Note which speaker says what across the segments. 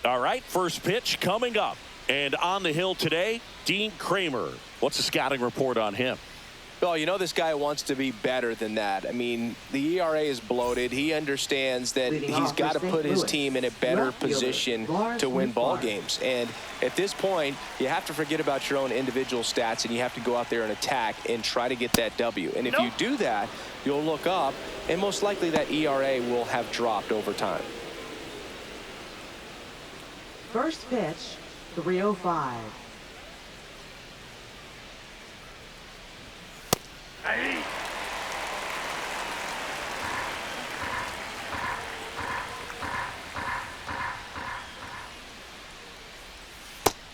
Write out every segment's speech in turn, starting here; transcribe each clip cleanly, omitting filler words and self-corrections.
Speaker 1: All right, first pitch coming up. And on the hill today, Dean Kramer. What's the scouting report on him?
Speaker 2: Well, you know this guy wants to be better than that. I mean, the ERA is bloated. He understands that he's got to put his team in a better position to win ball games. And at this point, you have to forget about your own individual stats, and you have to go out there and attack and try to get that W. And if you do that, you'll look up, and most likely that ERA will have dropped over time.
Speaker 3: First pitch, 305.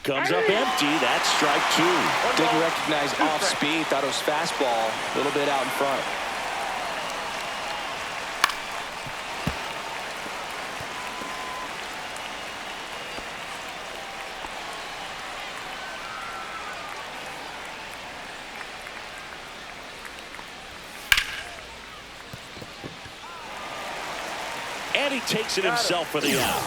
Speaker 1: Comes up empty. That's strike two.
Speaker 2: Didn't recognize off speed. Thought it was fastball. A little bit out in front.
Speaker 1: And he takes it himself for the out.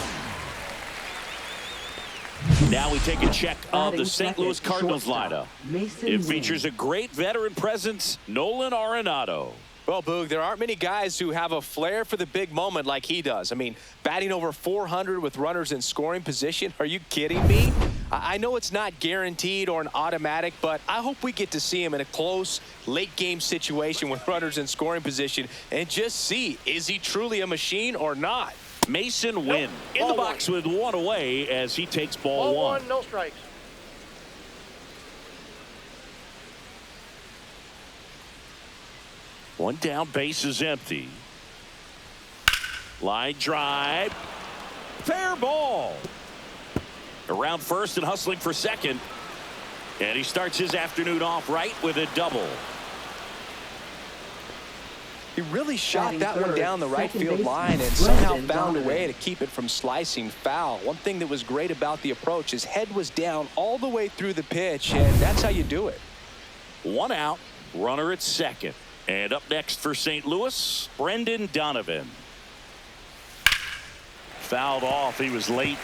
Speaker 1: Now we take a check of the St. Louis Cardinals lineup. It features a great veteran presence, Nolan Arenado.
Speaker 2: Well, Boog, there aren't many guys who have a flair for the big moment like he does. I mean, batting over 400 with runners in scoring position. Are you kidding me? I know it's not guaranteed or an automatic, but I hope we get to see him in a close, late-game situation with runners in scoring position and just see, is he truly a machine or not?
Speaker 1: Mason Wynn in the box with one away as he takes ball one.
Speaker 4: No strikes.
Speaker 1: One down, base is empty. Line drive. Fair ball. Around first and hustling for second. And he starts his afternoon off right with a double.
Speaker 2: He really shot that one down the right field line and somehow found a way to keep it from slicing foul. One thing that was great about the approach, his head was down all the way through the pitch, and that's how you do it.
Speaker 1: One out, runner at second. And up next for St. Louis, Brendan Donovan. Fouled off. He was late.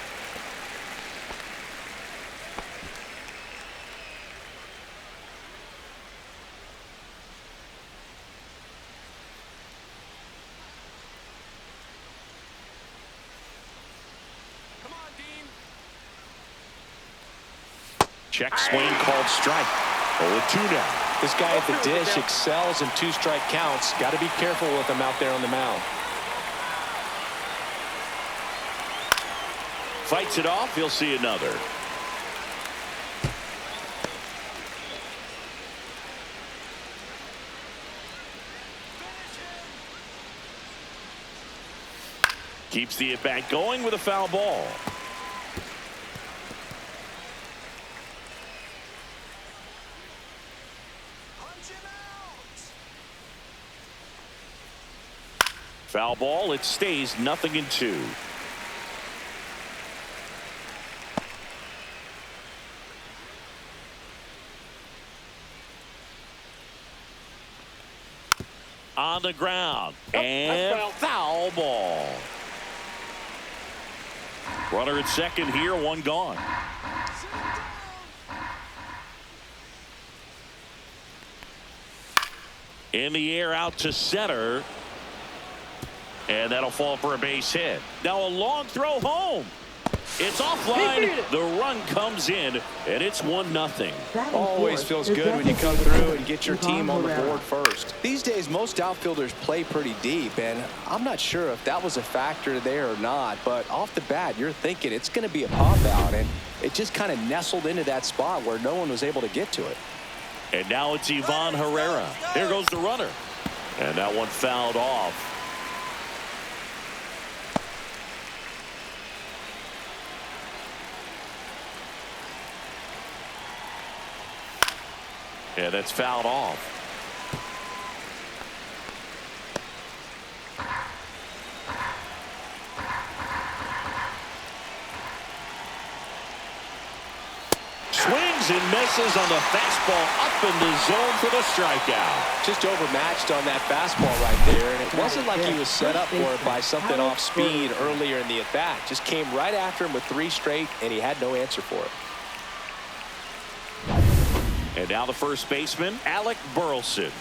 Speaker 1: Check swing called strike. 0-2 now.
Speaker 2: This guy at the dish excels in two-strike counts. Got to be careful with him out there on the mound.
Speaker 1: Fights it off. He'll see another. Keeps the at-bat going with a foul ball. Foul ball. It stays 0-2. On the ground. And foul ball. Runner at second here, one gone. In the air out to center. And that'll fall for a base hit. Now a long throw home. It's offline. The run comes in, and it's 1-0.
Speaker 2: Always feels good when you come through and get your team on the board first. These days, most outfielders play pretty deep, and I'm not sure if that was a factor there or not, but off the bat, you're thinking it's going to be a pop-out, and it just kind of nestled into that spot where no one was able to get to it.
Speaker 1: And now it's Ivan Herrera. Here goes the runner. And that one fouled off. Yeah, that's fouled off. Swings swings and misses on the fastball up in the zone for the strikeout.
Speaker 2: Just overmatched on that fastball right there, and it wasn't like he was set up for it by something off speed earlier in the at-bat. Just came right after him with 3 straight, and he had no answer for it.
Speaker 1: And now the first baseman, Alec Burleson.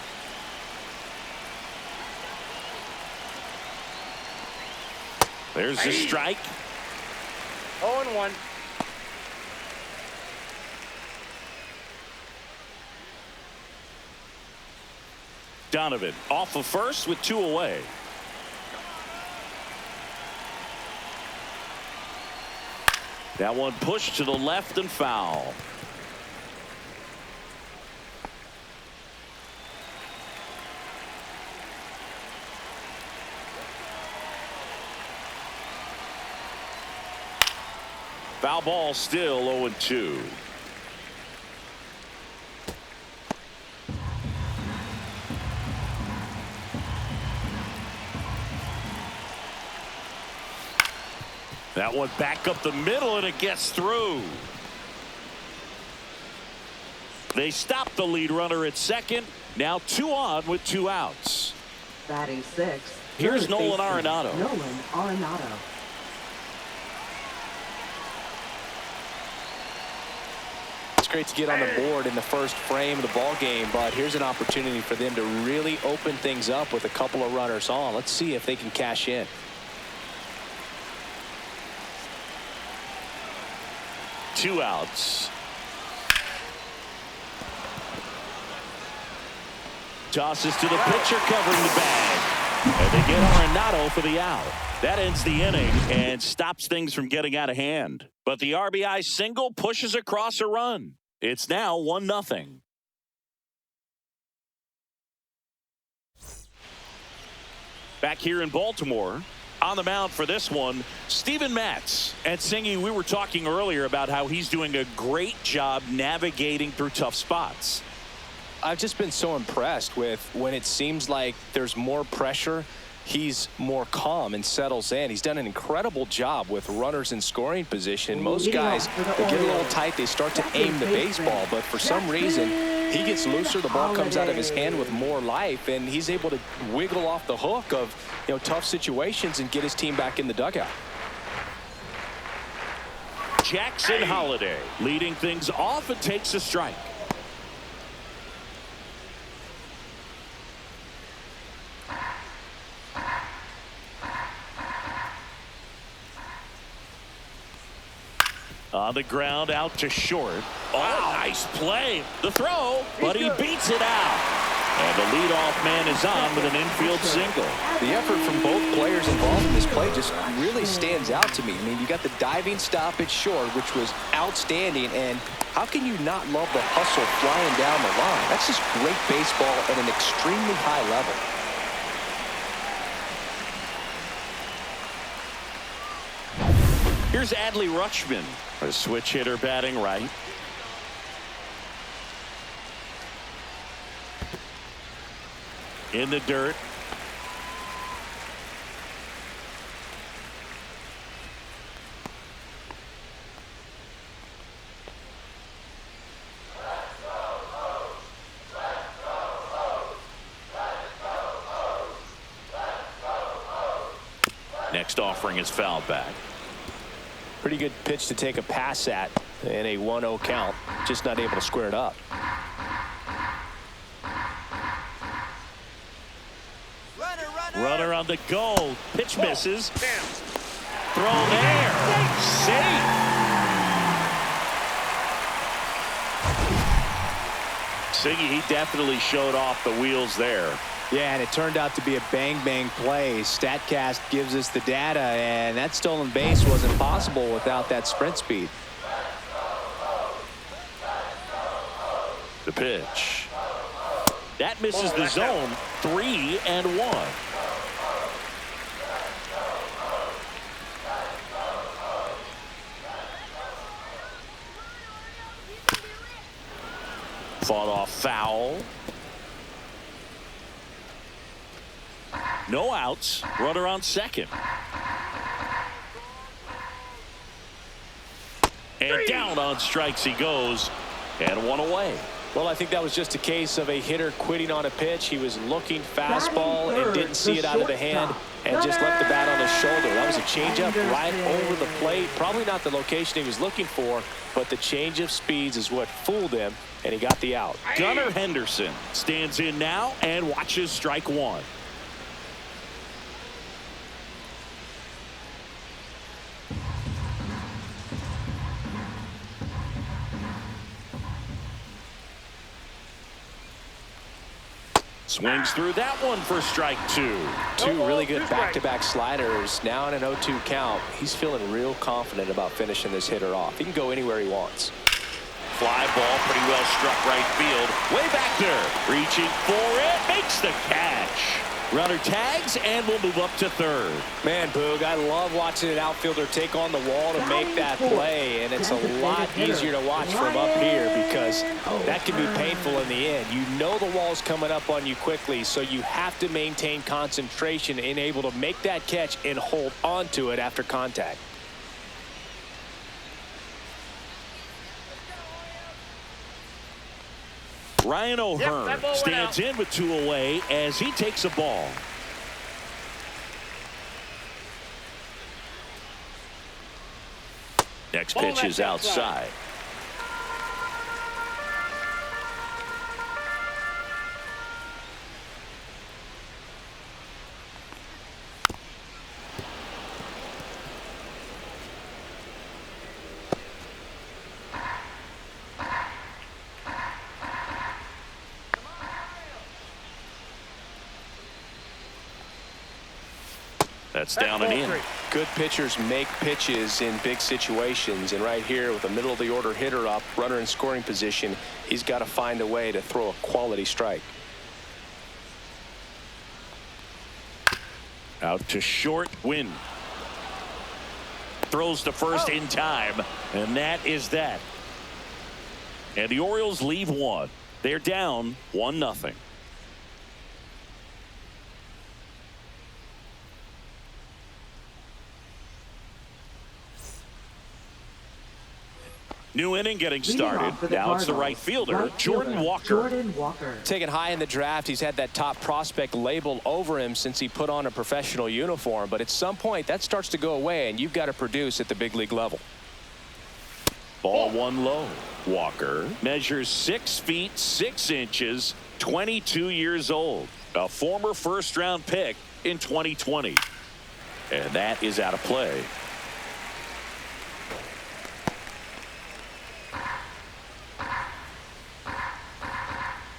Speaker 1: There's the strike.
Speaker 4: 0-1.
Speaker 1: Donovan off of first with 2 away. That one pushed to the left and foul. Foul ball, still 0-2. That one back up the middle, and it gets through. They stop the lead runner at second. Now 2 on with 2 outs.
Speaker 3: Batting 6th.
Speaker 1: Here's Nolan Arenado.
Speaker 3: Nolan Arenado.
Speaker 2: It's great to get on the board in the first frame of the ball game, but here's an opportunity for them to really open things up with a couple of runners on. Let's see if they can cash in.
Speaker 1: Two outs. Tosses to the pitcher, covering the bag, and they get Arenado for the out. That ends the inning and stops things from getting out of hand. But the RBI single pushes across a run. It's now 1-0. Back here in Baltimore, on the mound for this one, Steven Matz. And Singy, we were talking earlier about how he's doing a great job navigating through tough spots.
Speaker 2: I've just been so impressed with when it seems like there's more pressure, he's more calm and settles in. He's done an incredible job with runners in scoring position. Most guys, they get a little tight, they start to aim the baseball, but for some reason, he gets looser, the ball comes out of his hand with more life, and he's able to wiggle off the hook of, tough situations and get his team back in the dugout.
Speaker 1: Jackson Holliday leading things off and takes a strike. On the ground, out to short. Oh, nice play. The throw, but he beats it out. And the leadoff man is on with an infield single.
Speaker 2: The effort from both players involved in this play just really stands out to me. I mean, you got the diving stop at short, which was outstanding, and how can you not love the hustle flying down the line? That's just great baseball at an extremely high level.
Speaker 1: Here's Adley Rutschman, a switch hitter batting right. In the dirt. Next offering is fouled back.
Speaker 2: Pretty good pitch to take a pass at in a 1-0 count. Just not able to square it up.
Speaker 1: Runner on the go. Pitch misses. Thrown there. Safe. Siggy, he definitely showed off the wheels there.
Speaker 5: Yeah, and it turned out to be a bang-bang play. StatCast gives us the data, and that stolen base wasn't possible without that sprint speed.
Speaker 1: The pitch. That misses the zone. 3-1. Fought off foul. No outs. Runner on second. And down on strikes he goes. And one away.
Speaker 5: Well, I think that was just a case of a hitter quitting on a pitch. He was looking fastball and didn't see it out of the hand and just left the bat on his shoulder. That was a changeup right over the plate. Probably not the location he was looking for, but the change of speeds is what fooled him, and he got the out.
Speaker 1: Gunnar Henderson stands in now and watches strike one. Swings through that one for strike two.
Speaker 5: Two really good back-to-back sliders. Now in an 0-2 count. He's feeling real confident about finishing this hitter off. He can go anywhere he wants.
Speaker 1: Fly ball pretty well struck right field. Way back there. Reaching for it. Makes the catch. Runner tags and will move up to third.
Speaker 5: Man, Boog, I love watching an outfielder take on the wall to make that play, and it's a lot easier to watch from up here because that can be painful in the end. You know the wall's coming up on you quickly, so you have to maintain concentration and able to make that catch and hold on to it after contact.
Speaker 1: Ryan O'Hearn stands in with two away as he takes a ball. Next pitch is outside. That's down and in.
Speaker 2: Good pitchers make pitches in big situations, and right here with a middle of the order hitter up, runner in scoring position, he's got to find a way to throw a quality strike.
Speaker 1: Out to short, win. Throws to first in time, and that is that. And the Orioles leave one. They're down 1-0. New inning getting started. Now it's the right fielder, Jordan Walker.
Speaker 2: Taken high in the draft, he's had that top prospect label over him since he put on a professional uniform. But at some point, that starts to go away, and you've got to produce at the big league level.
Speaker 1: Ball one low. Walker measures 6 feet 6 inches, 22 years old. A former first-round pick in 2020. And that is out of play.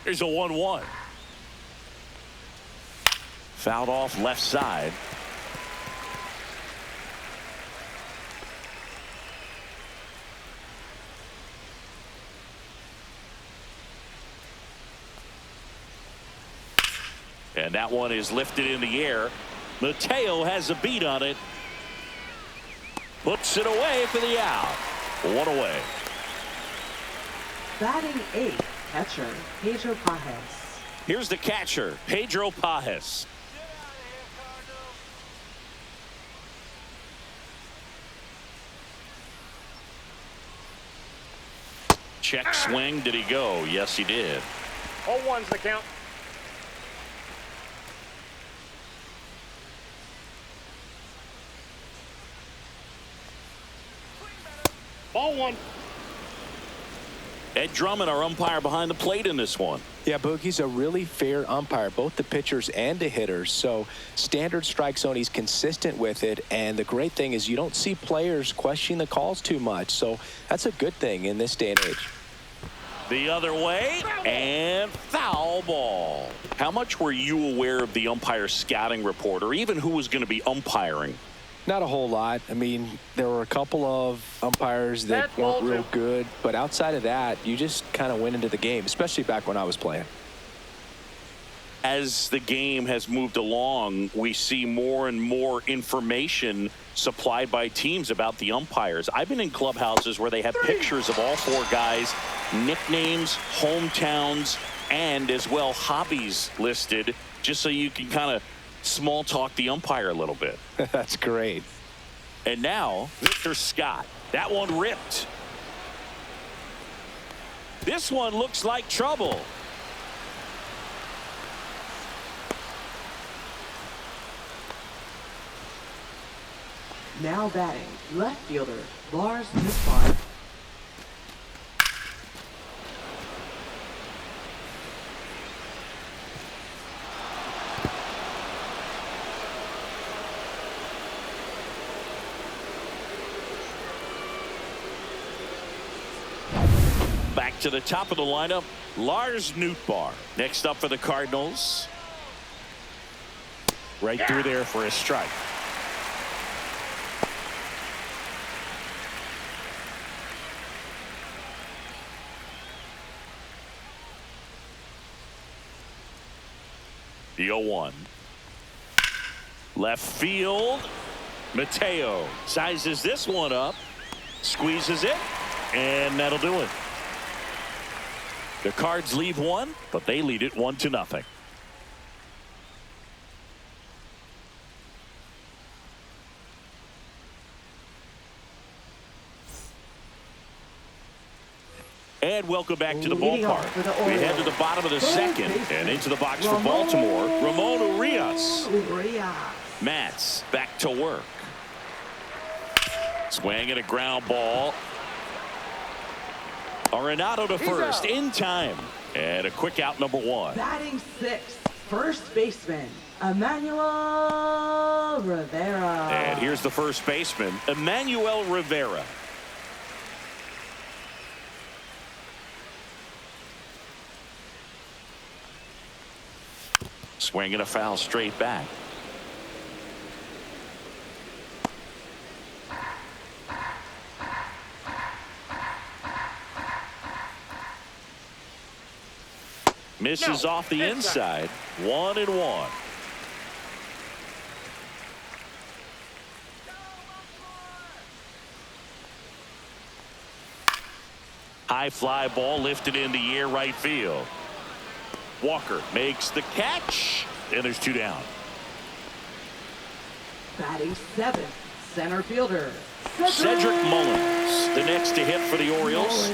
Speaker 1: Here's a 1-1. Fouled off left side. And that one is lifted in the air. Mateo has a beat on it. Puts it away for the out. One away.
Speaker 3: Batting 8th, catcher, Pedro Pajes.
Speaker 1: Here's the catcher, Pedro Pajes. Check swing. Did he go? Yes, he did.
Speaker 4: 0-1's the count. Ball one.
Speaker 1: Ed Drummond, our umpire behind the plate in this one.
Speaker 2: Yeah, Boogie's a really fair umpire, both the pitchers and the hitters. So standard strike zone, he's consistent with it. And the great thing is you don't see players question the calls too much. So that's a good thing in this day and age.
Speaker 1: The other way, and foul ball. How much were you aware of the umpire scouting report, or even who was going to be umpiring?
Speaker 2: Not a whole lot. I mean, there were a couple of umpires that weren't real good, but outside of that, you just kind of went into the game, especially back when I was playing.
Speaker 1: As the game has moved along, we see more and more information supplied by teams about the umpires. I've been in clubhouses where they have pictures of all 4 guys, nicknames, hometowns, and as well hobbies listed, just so you can kind of small talk the umpire a little bit.
Speaker 2: That's great.
Speaker 1: And now Victor Scott. That one ripped. This one looks like trouble.
Speaker 3: Now batting, left fielder, Lars Nootbaar.
Speaker 1: Back to the top of the lineup, Lars Nootbaar. Next up for the Cardinals. Right through there for a strike. The 0-1. Left field. Mateo sizes this one up, squeezes it, and that'll do it. The Cards leave one, but they lead it 1-0. And welcome back to the ballpark. We head to the bottom of the second and into the box for Baltimore. Ramon Urias. Mats back to work. Swing and a ground ball. Arenado to first in time. And a quick out, number 1.
Speaker 3: Batting sixth, first baseman, Emmanuel Rivera.
Speaker 1: And here's the first baseman, Emmanuel Rivera. Swing and a foul straight back. Misses off the inside. 1-1. High fly ball lifted in the air, right field. Walker makes the catch, and there's 2 down.
Speaker 3: Batting seventh, center fielder,
Speaker 1: Cedric Mullins, the next to hit for the Orioles.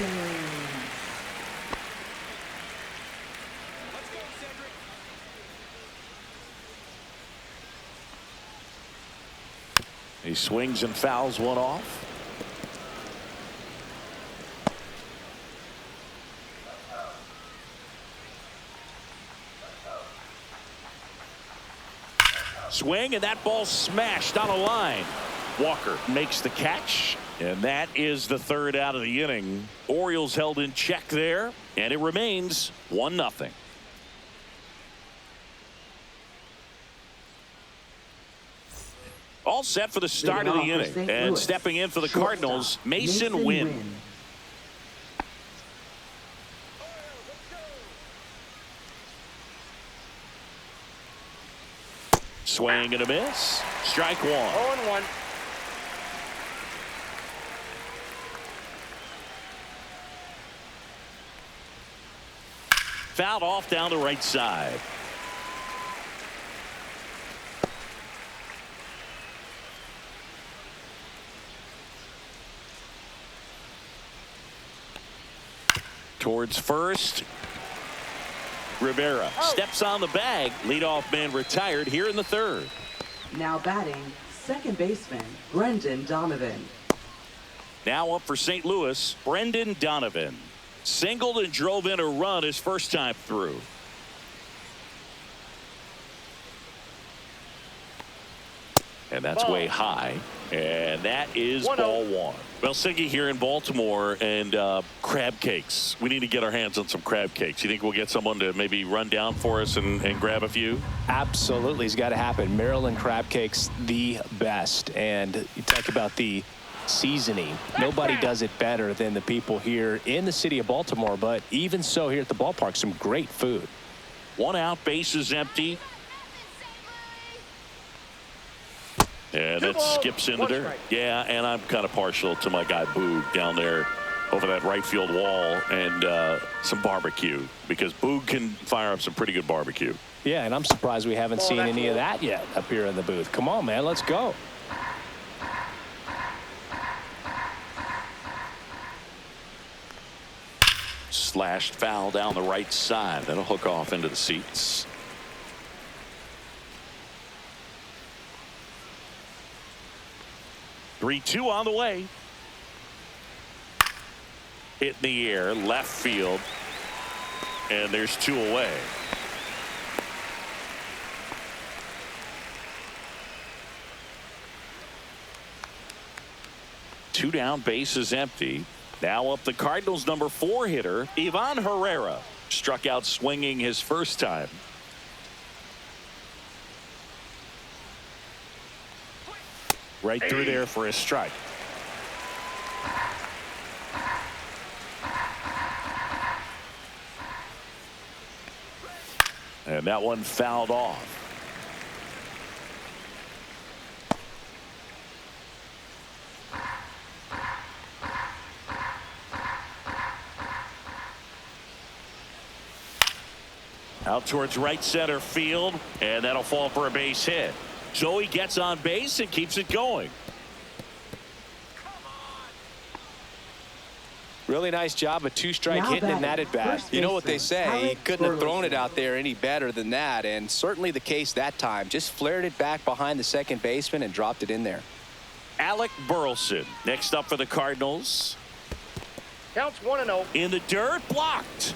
Speaker 1: He swings and fouls one off. Swing, and that ball smashed on a line. Walker makes the catch, and that is the 3rd out of the inning. Orioles held in check there, and it remains 1-0. All set for the start of the inning, and stepping in for the Cardinals, Mason Wynn. Swing and a miss. Strike 1.
Speaker 4: 0-1.
Speaker 1: Fouled off down the right side. Towards first. Rivera steps on the bag. Leadoff man retired here in the 3rd.
Speaker 3: Now batting, second baseman, Brendan Donovan.
Speaker 1: Now up for St. Louis, Brendan Donovan. Singled and drove in a run his first time through. And that's way high. And that is ball 1. Well, Siggy, here in Baltimore, and crab cakes. We need to get our hands on some crab cakes. You think we'll get someone to maybe run down for us and grab a few?
Speaker 5: Absolutely. It's got to happen. Maryland crab cakes, the best. And you talk about the seasoning. Nobody does it better than the people here in the city of Baltimore. But even so, here at the ballpark, some great food.
Speaker 1: 1 out, base is empty. And it skips in the dirt. Yeah, and I'm kind of partial to my guy Boog down there over that right field wall, and some barbecue, because Boog can fire up some pretty good barbecue.
Speaker 5: Yeah, and I'm surprised we haven't seen any of that yet up here in the booth. Come on, man, let's go.
Speaker 1: slashed foul down the right side. That'll hook off into the seats. Three-two on the way. Hit in the air, left field, and there's two away. Two down, base is empty. Now up the Cardinals' number 4 hitter, Ivan Herrera. Struck out swinging his first time. Right through there for a strike. And that one fouled off. Out towards right center field, and that'll fall for a base hit. Joey gets on base and keeps it going.
Speaker 5: Really nice job, a two-strike hitting in that at bat.
Speaker 2: You know what they say, he couldn't have thrown it out there any better than that, and certainly the case that time. Just flared it back behind the second baseman and dropped it in there.
Speaker 1: Alec Burleson next up for the Cardinals.
Speaker 4: Counts 1-0.
Speaker 1: In the dirt, blocked.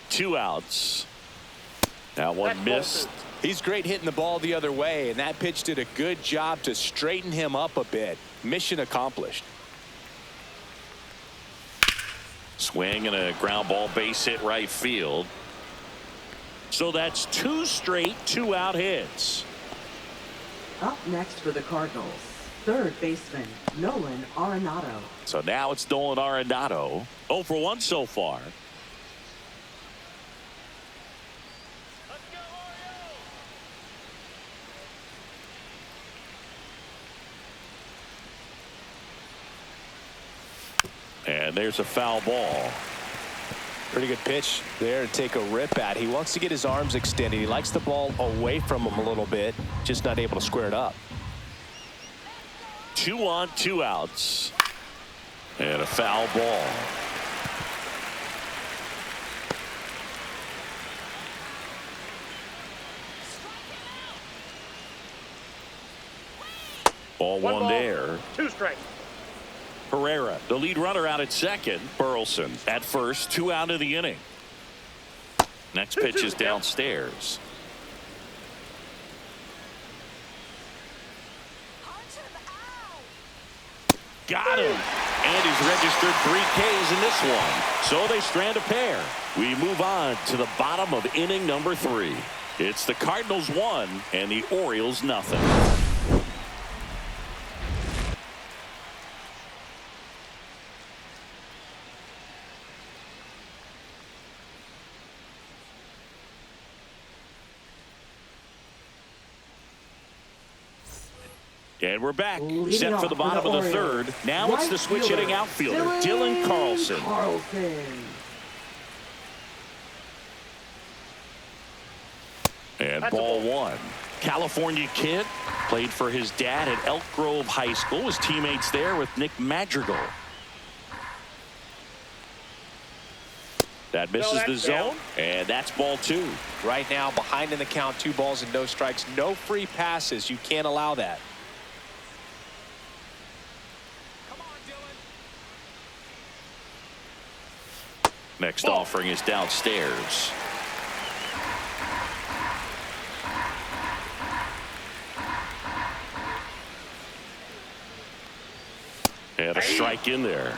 Speaker 1: Two outs. That one missed.
Speaker 5: He's great hitting the ball the other way, and that pitch did a good job to straighten him up a bit. Mission accomplished.
Speaker 1: Swing and a ground ball, base hit right field. So that's two straight two-out hits.
Speaker 3: Up next for the Cardinals, third baseman Nolan Arenado.
Speaker 1: So now it's Nolan Arenado. 0 for 1 so far. And there's a foul ball.
Speaker 5: Pretty good pitch there to take a rip at. He wants to get his arms extended. He likes the ball away from him a little bit, just not able to square it up.
Speaker 1: 2 on, 2 outs. And a foul ball. Ball one there.
Speaker 4: 2 strikes.
Speaker 1: Herrera, the lead runner, out at second. Burleson at first, 2 out of the inning. Next pitch is downstairs. Got him. And he's registered 3 Ks in this one. So they strand a pair. We move on to the bottom of inning number 3. It's the Cardinals 1 and the Orioles nothing. And we're back, set for the bottom of the third. Now it's the switch hitting outfielder, Dylan Carlson. And ball one. California kid, played for his dad at Elk Grove High School. His teammates there with Nick Madrigal. That misses the zone, and that's ball 2.
Speaker 5: Right now, behind in the count, 2 balls and no strikes, no free passes. You can't allow that.
Speaker 1: Next offering is downstairs. And a strike in there.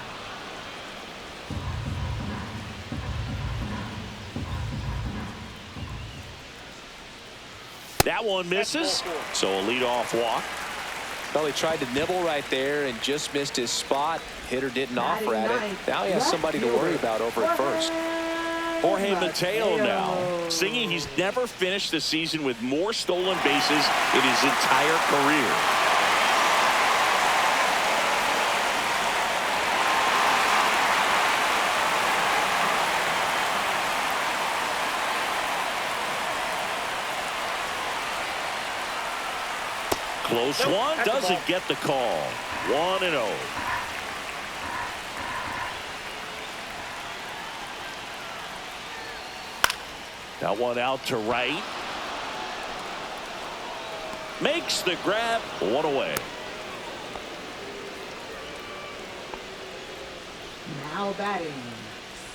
Speaker 1: That one misses, so a leadoff walk.
Speaker 5: Well, he tried to nibble right there and just missed his spot. Hitter didn't offer at it. Now he has somebody to worry about over at first.
Speaker 1: Jorge Mateo now, singing he's never finished the season with more stolen bases in his entire career. Close one, doesn't get the call. 1-0. That one out to right. Makes the grab, 1 away.
Speaker 3: Now batting,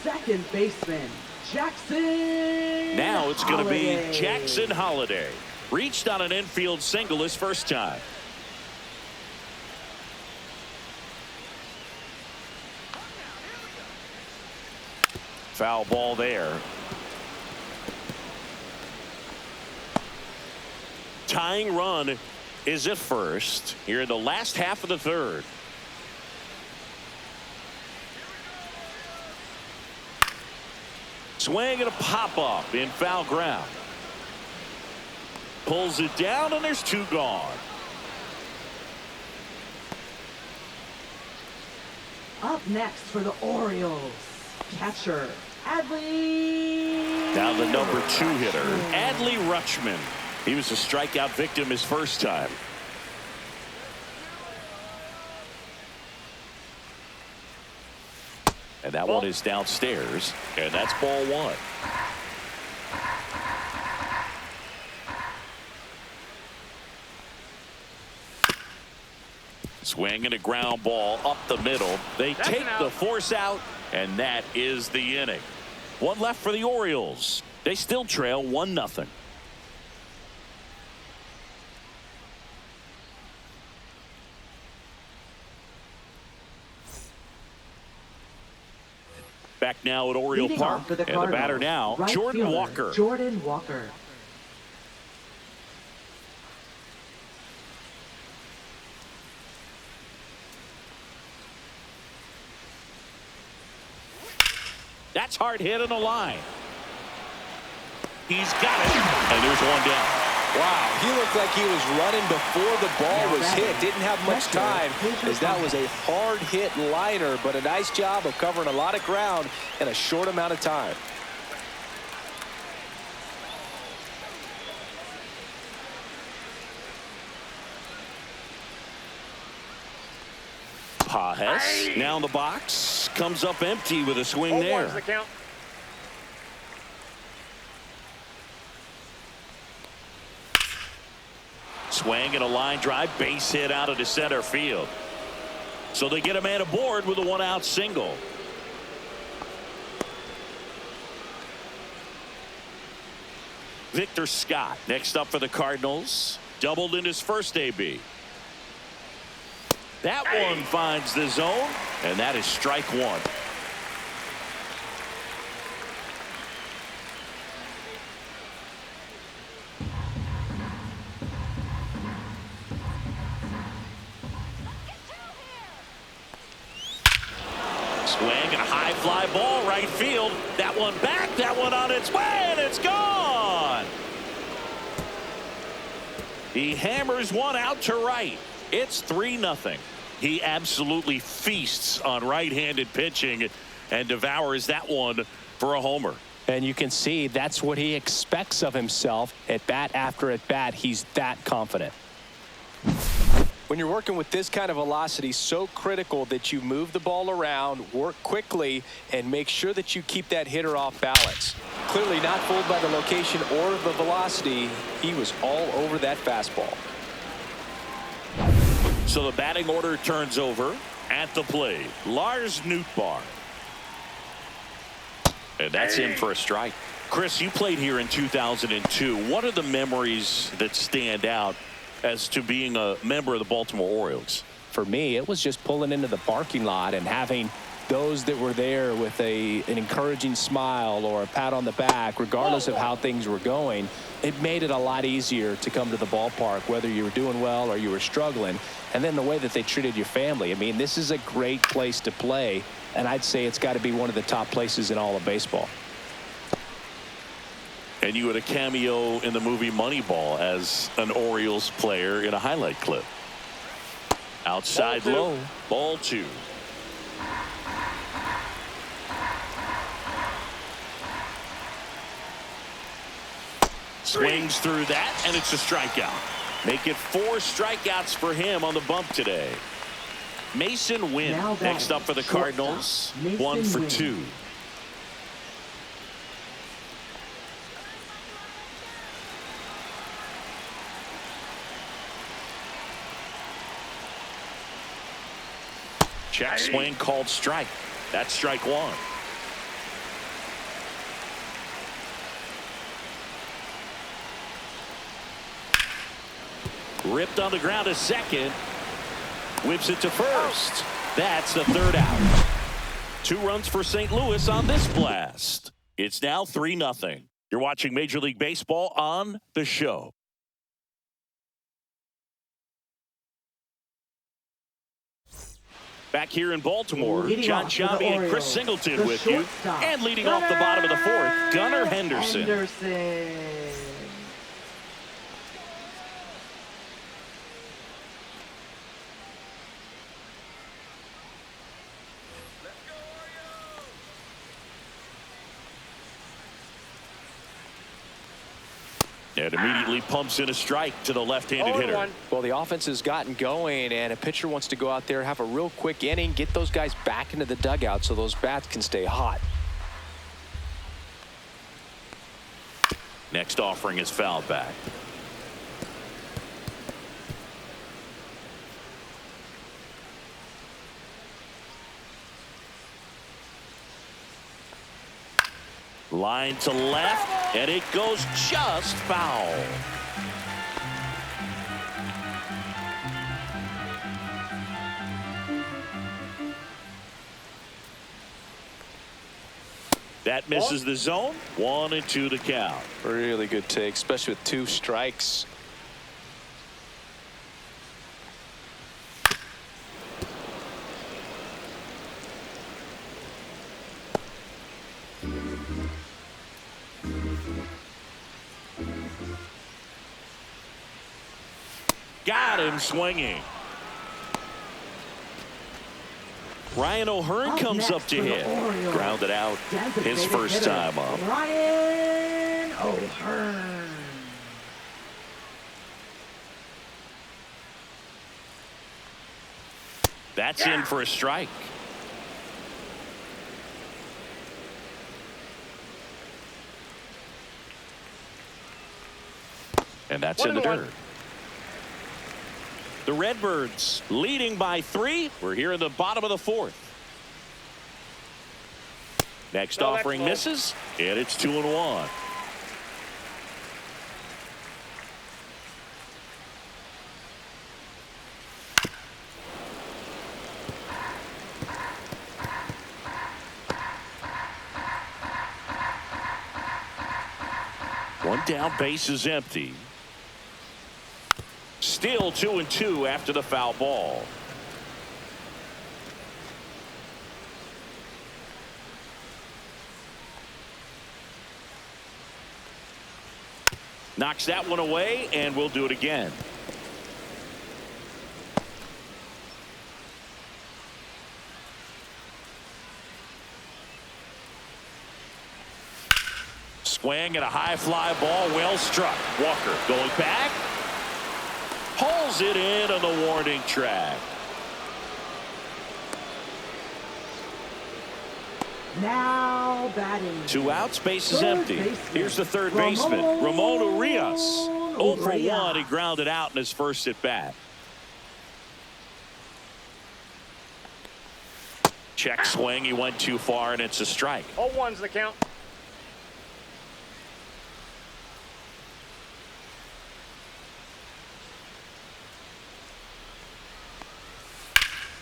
Speaker 3: second baseman, Jackson.
Speaker 1: Now it's going to be
Speaker 3: Holliday.
Speaker 1: Jackson Holliday. Reached on an infield single his first time. Foul ball there. Tying run is at first here in the last half of the third. Swing and a pop up in foul ground. Pulls it down and there's 2 gone.
Speaker 3: Up next for the Orioles, catcher Adley.
Speaker 1: Now the number 2 hitter, Adley Rutschman. He was a strikeout victim his first time. And that one is downstairs, and that's ball 1. Swing and a ground ball up the middle. They take the force out, and that is the inning. 1 left for the Orioles. They still trail 1-0. Back now at Oriole
Speaker 3: Leading
Speaker 1: Park,
Speaker 3: off for the
Speaker 1: and the batter now,
Speaker 3: right
Speaker 1: Jordan
Speaker 3: fielder,
Speaker 1: Walker.
Speaker 3: Jordan Walker.
Speaker 1: That's hard hit on the line. He's got it, and there's 1 down.
Speaker 5: Wow, he looked like he was running before the ball was hit. Didn't have much time, as that was a hard hit liner, but a nice job of covering a lot of ground in a short amount of time.
Speaker 1: Pajes now in the box, comes up empty with a swing there.
Speaker 4: The count.
Speaker 1: Swing and a line drive, base hit out into center field. So they get a man aboard with a 1-out single. Victor Scott next up for the Cardinals. Doubled in his first AB. That one finds the zone, and that is strike 1. Swing and a high fly ball right field. That one back, that one on its way, and it's gone. He hammers one out to right. It's 3-0. He absolutely feasts on right-handed pitching and devours that one for a homer.
Speaker 5: And you can see that's what he expects of himself at bat after at bat. He's that confident. When you're working with this kind of velocity, so critical that you move the ball around, work quickly, and make sure that you keep that hitter off balance. Clearly not fooled by the location or the velocity. He was all over that fastball.
Speaker 1: So the batting order turns over. At the plate, Lars Nootbaar. And that's in for a strike. Chris, you played here in 2002. What are the memories that stand out as to being a member of the Baltimore Orioles?
Speaker 5: For me, it was just pulling into the parking lot and having those that were there with an encouraging smile or a pat on the back, regardless of how things were going. It made it a lot easier to come to the ballpark, whether you were doing well or you were struggling. And then the way that they treated your family. I mean, this is a great place to play, and I'd say it's got to be one of the top places in all of baseball.
Speaker 1: And you had a cameo in the movie Moneyball as an Orioles player in a highlight clip. Outside low, ball 2. Swings through that, and it's a strikeout. Make it 4 strikeouts for him on the bump today. Mason Wynn next up for the Cardinals. 1 for 2. Check swing called strike. That's strike 1. Ripped on the ground to second. Whips it to first. That's the 3rd out. 2 runs for St. Louis on this blast. It's now 3-0. You're watching Major League Baseball on The Show. Back here in Baltimore, John Sciambi and Chris Singleton with you. And leading off the bottom of the 4th, Gunnar Henderson. And immediately pumps in a strike to the left-handed hitter.
Speaker 2: Well, the offense has gotten going, and a pitcher wants to go out there, have a real quick inning, get those guys back into the dugout so those bats can stay hot.
Speaker 1: Next offering is fouled back. Line to left, and it goes just foul. That misses the zone. 1-2 to count.
Speaker 2: Really good take, especially with 2 strikes.
Speaker 1: Got him swinging. Ryan O'Hearn comes up to hit. Grounded out his first time up.
Speaker 3: Ryan O'Hearn.
Speaker 1: That's in for a strike. And that's in the dirt. The Redbirds leading by 3. We're here in the bottom of the 4th. Next offering misses, and it's 2-1. One down, base is empty. Still 2-2 after the foul ball. Knocks that one away, and we'll do it again. Swing and a high fly ball, well struck. Walker going back. Pulls it in on the warning track.
Speaker 3: Now batting.
Speaker 1: 2 outs, base is empty. Here's the 3rd baseman, Ramon Urias. 0 for 1. He grounded out in his first at bat. Check swing. He went too far, and it's a strike.
Speaker 4: 0-1's the count.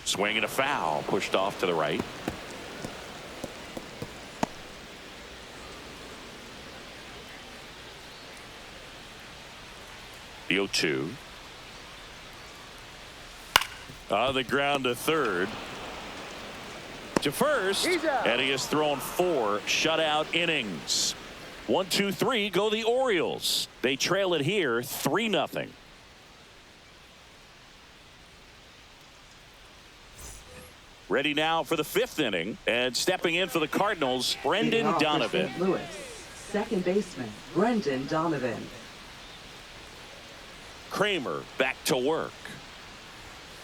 Speaker 1: Swing and a foul, pushed off to the right. The 0-2. On the ground to 3rd. To first, and he has thrown 4 shutout innings. 1, 2, 3 go the Orioles. They trail it here 3-0. Ready now for the 5th inning, and stepping in for the Cardinals, Brendan Donovan.
Speaker 3: St. Louis, second baseman, Brendan Donovan.
Speaker 1: Kramer back to work.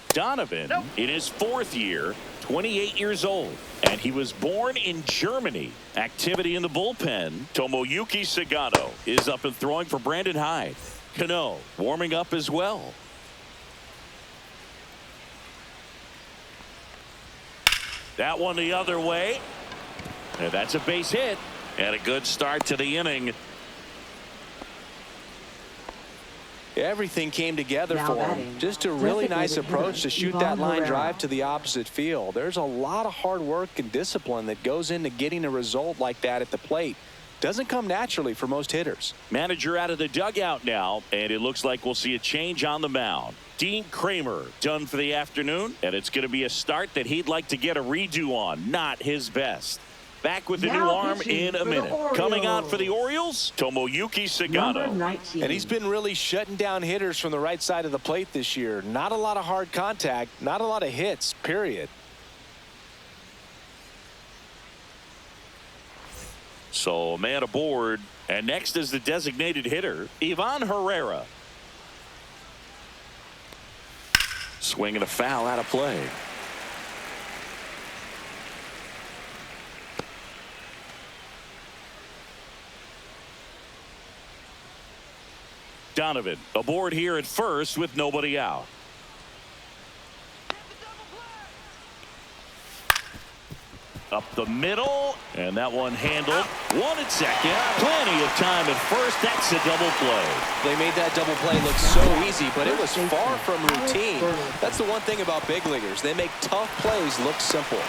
Speaker 1: Donovan in his 4th year, 28 years old, and he was born in Germany. Activity in the bullpen. Tomoyuki Sagano is up and throwing for Brandon Hyde. Cano warming up as well. That one the other way, and that's a base hit, and a good start to the inning.
Speaker 2: Everything came together for him. Just a really nice approach to shoot that line drive to the opposite field. There's a lot of hard work and discipline that goes into getting a result like that at the plate. Doesn't come naturally for most hitters.
Speaker 1: Manager out of the dugout now, and it looks like we'll see a change on the mound. Dean Kramer done for the afternoon, and it's going to be a start that he'd like to get a redo on. Not his best. Back with the new arm in a minute. Coming on for the Orioles, Tomoyuki Sagano.
Speaker 2: And he's been really shutting down hitters from the right side of the plate this year. Not a lot of hard contact, not a lot of hits, period.
Speaker 1: So a man aboard, and next is the designated hitter, Ivan Herrera. Swinging a foul out of play. Donovan aboard here at first with nobody out. Up the middle, and that one handled. One at second. Plenty of time at first. That's a double play.
Speaker 2: They made that double play look so easy, but it was far from routine. That's the one thing about big leaguers. They make tough plays look simple.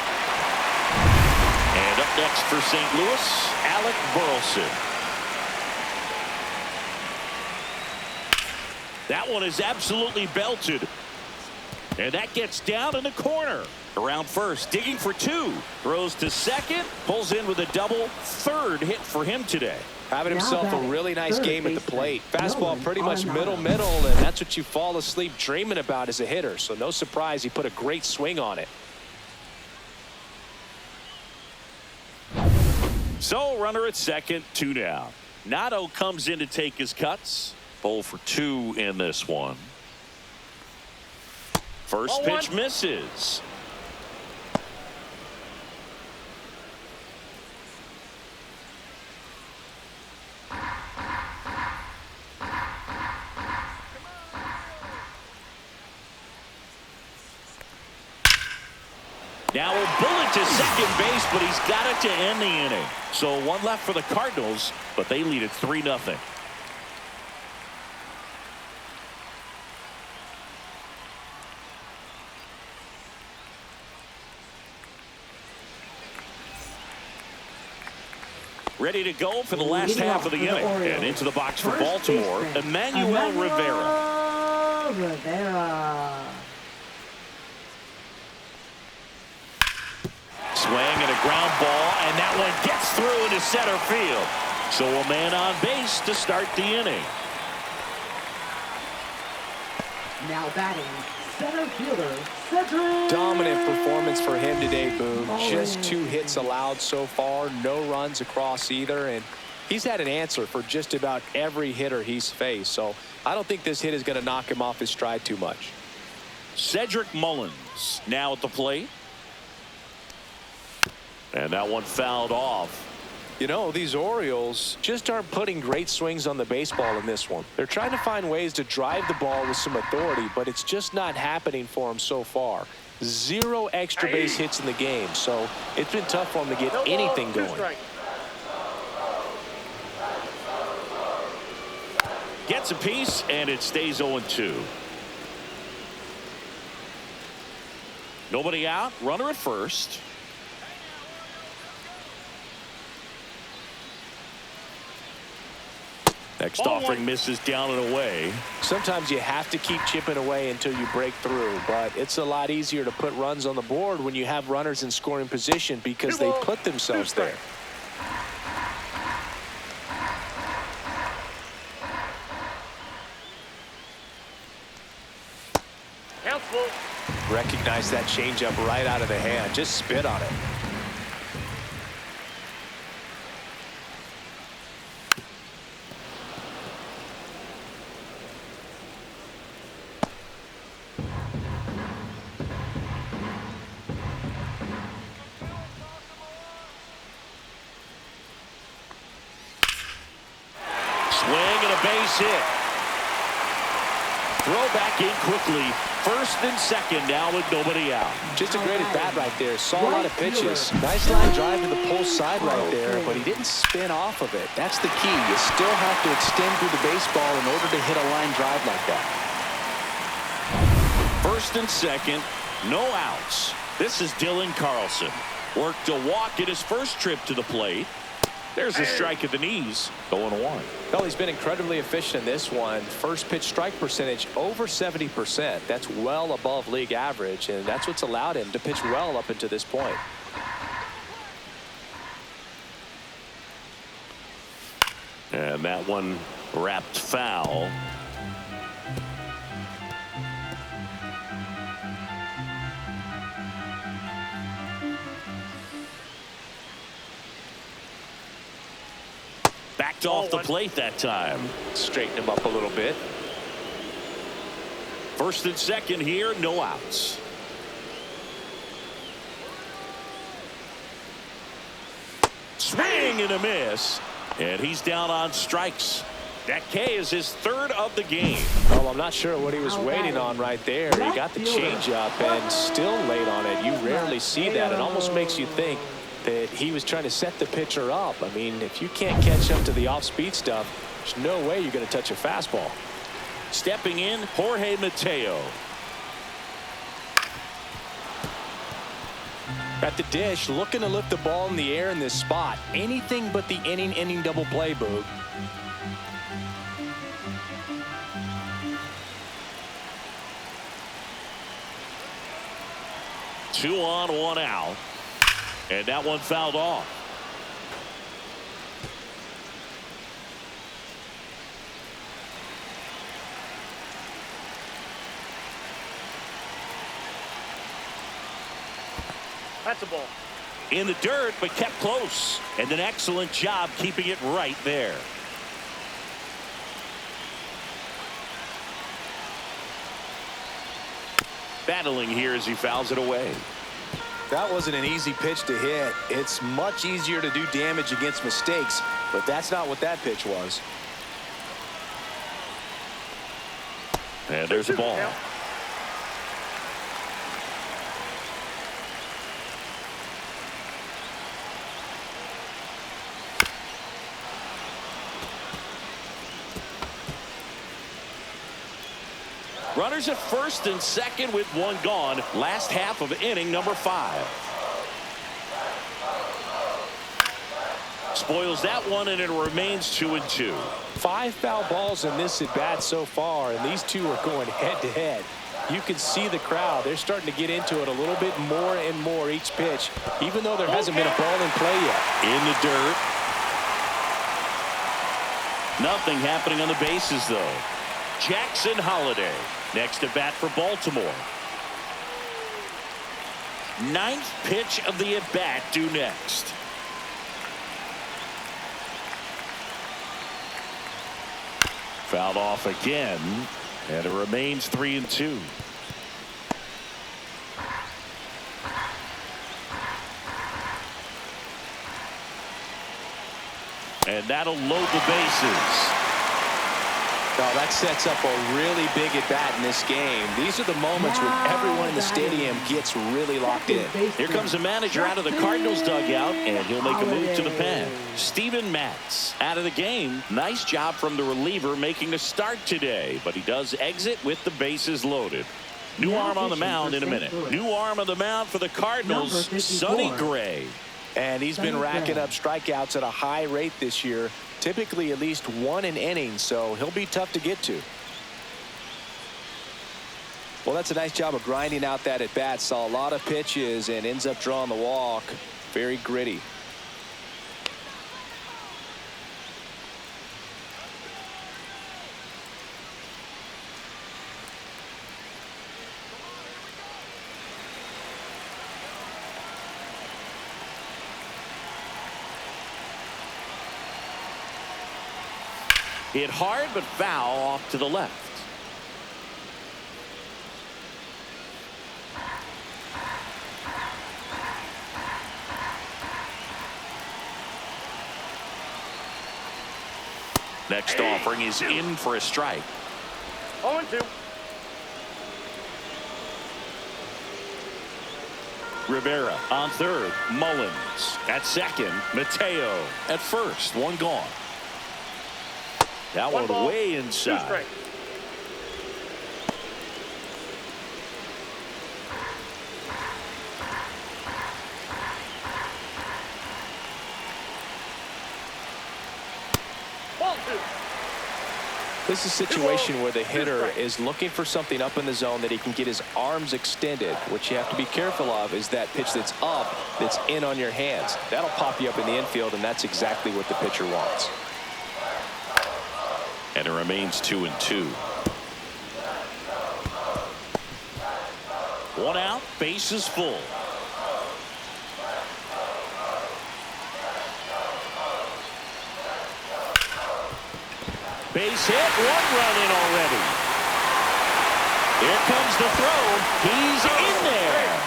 Speaker 1: And up next for St. Louis, Alec Burleson. That one is absolutely belted. And that gets down in the corner. Around first, digging for 2. Throws to second. Pulls in with a double. 3rd hit for him today.
Speaker 2: Having himself a really nice game at the plate. Fastball pretty much middle, and that's what you fall asleep dreaming about as a hitter. So no surprise he put a great swing on it.
Speaker 1: So runner at second, 2 down. Nato comes in to take his cuts. 0 for 2 in this one. First pitch misses. Now a bullet to second base, but he's got it to end the inning. So 1 left for the Cardinals, but they lead at 3-0. Ready to go for the last half of the inning. And into the box for Baltimore, Emmanuel Rivera. Swing and a ground ball, and that one gets through into center field. So a man on base to start the inning.
Speaker 3: Now batting, center fielder, Cedric.
Speaker 2: Dominant performance for him today, Boom. Just 2 hits allowed so far, no runs across either, and he's had an answer for just about every hitter he's faced. So I don't think this hit is going to knock him off his stride too much.
Speaker 1: Cedric Mullins now at the plate. And that one fouled off.
Speaker 2: You know, these Orioles just aren't putting great swings on the baseball in this one. They're trying to find ways to drive the ball with some authority, but it's just not happening for them so far. 0 extra base hits in the game, so it's been tough for them to get anything going.
Speaker 1: Gets a piece, and it stays 0-2. Nobody out. Runner at first. Next offering misses down and away.
Speaker 2: Sometimes you have to keep chipping away until you break through, but it's a lot easier to put runs on the board when you have runners in scoring position because they put themselves there. Recognize that changeup right out of the hand. Just spit on it.
Speaker 1: a base hit. Throw back in quickly. First and second now with nobody out.
Speaker 5: Just a great at bat right there. Saw a lot of pitches. Nice line drive to the pull side right there, but he didn't spin off of it. That's the key. You still have to extend through the baseball in order to hit a line drive like that.
Speaker 1: First and second, no outs. This is Dylan Carlson. Worked a walk at his first trip to the plate. There's a strike at the knees. 0-1.
Speaker 5: Well, he's been incredibly efficient in this one. First pitch strike percentage over 70%. That's well above league average, and that's what's allowed him to pitch well up until this point.
Speaker 1: And that one wrapped foul. Backed off the plate that time.
Speaker 5: Straighten him up a little bit.
Speaker 1: First and second here, no outs. Swing and a miss. And he's down on strikes. That K is his third of the game.
Speaker 5: Well, I'm not sure what he was waiting on right there. He got the changeup and still late on it. You rarely see that. It almost makes you think that he was trying to set the pitcher up. I mean, if you can't catch up to the off-speed stuff, there's no way you're going to touch a fastball.
Speaker 1: Stepping in, Jorge Mateo.
Speaker 5: At the dish, looking to lift the ball in the air in this spot. Anything but the inning double play, Boog.
Speaker 1: Two on, one out. And that one fouled off.
Speaker 4: That's a ball.
Speaker 1: In the dirt, but kept close. And an excellent job keeping it right there. Battling here as he fouls it away.
Speaker 5: That wasn't an easy pitch to hit. It's much easier to do damage against mistakes, but that's not what that pitch was.
Speaker 1: And there's a ball. Runners at first and second with one gone. Last half of inning number 5. Spoils that one, and it remains 2-2.
Speaker 5: 5 foul balls in this at bat so far, and these two are going head to head. You can see the crowd. They're starting to get into it a little bit more and more each pitch, even though there hasn't been a ball in play yet.
Speaker 1: In the dirt. Nothing happening on the bases, though. Jackson Holliday next at bat for Baltimore. 9th pitch of the at bat due next. Fouled off again, and it remains 3-2. And that'll load the bases.
Speaker 5: Now that sets up a really big at bat in this game. These are the moments when everyone in the stadium gets really locked in.
Speaker 1: Here comes the manager out of the Cardinals dugout, and he'll make a move to the pen. Steven Matz out of the game. Nice job from the reliever making the start today, but he does exit with the bases loaded. New arm on the mound in a minute. New arm on the mound for the Cardinals, Sonny Gray.
Speaker 5: And he's been racking up strikeouts at a high rate this year. Typically at least 1 an inning, so he'll be tough to get to. Well, that's a nice job of grinding out that at bat. Saw a lot of pitches and ends up drawing the walk. Very gritty.
Speaker 1: Hit hard, but foul off to the left. Next offering is in for a strike.
Speaker 4: 0-2.
Speaker 1: Rivera on third. Mullins at second. Mateo at first. One gone. That one
Speaker 4: ball,
Speaker 1: way
Speaker 4: 2
Speaker 1: inside.
Speaker 4: strikes. Ball 2.
Speaker 5: This is a situation where the hitter is looking for something up in the zone that he can get his arms extended. What you have to be careful of is that pitch that's up, that's in on your hands. That'll pop you up in the infield, and that's exactly what the pitcher wants.
Speaker 1: And it remains 2-2. One out, bases full. Base hit, 1 run in already. Here comes the throw. He's in there.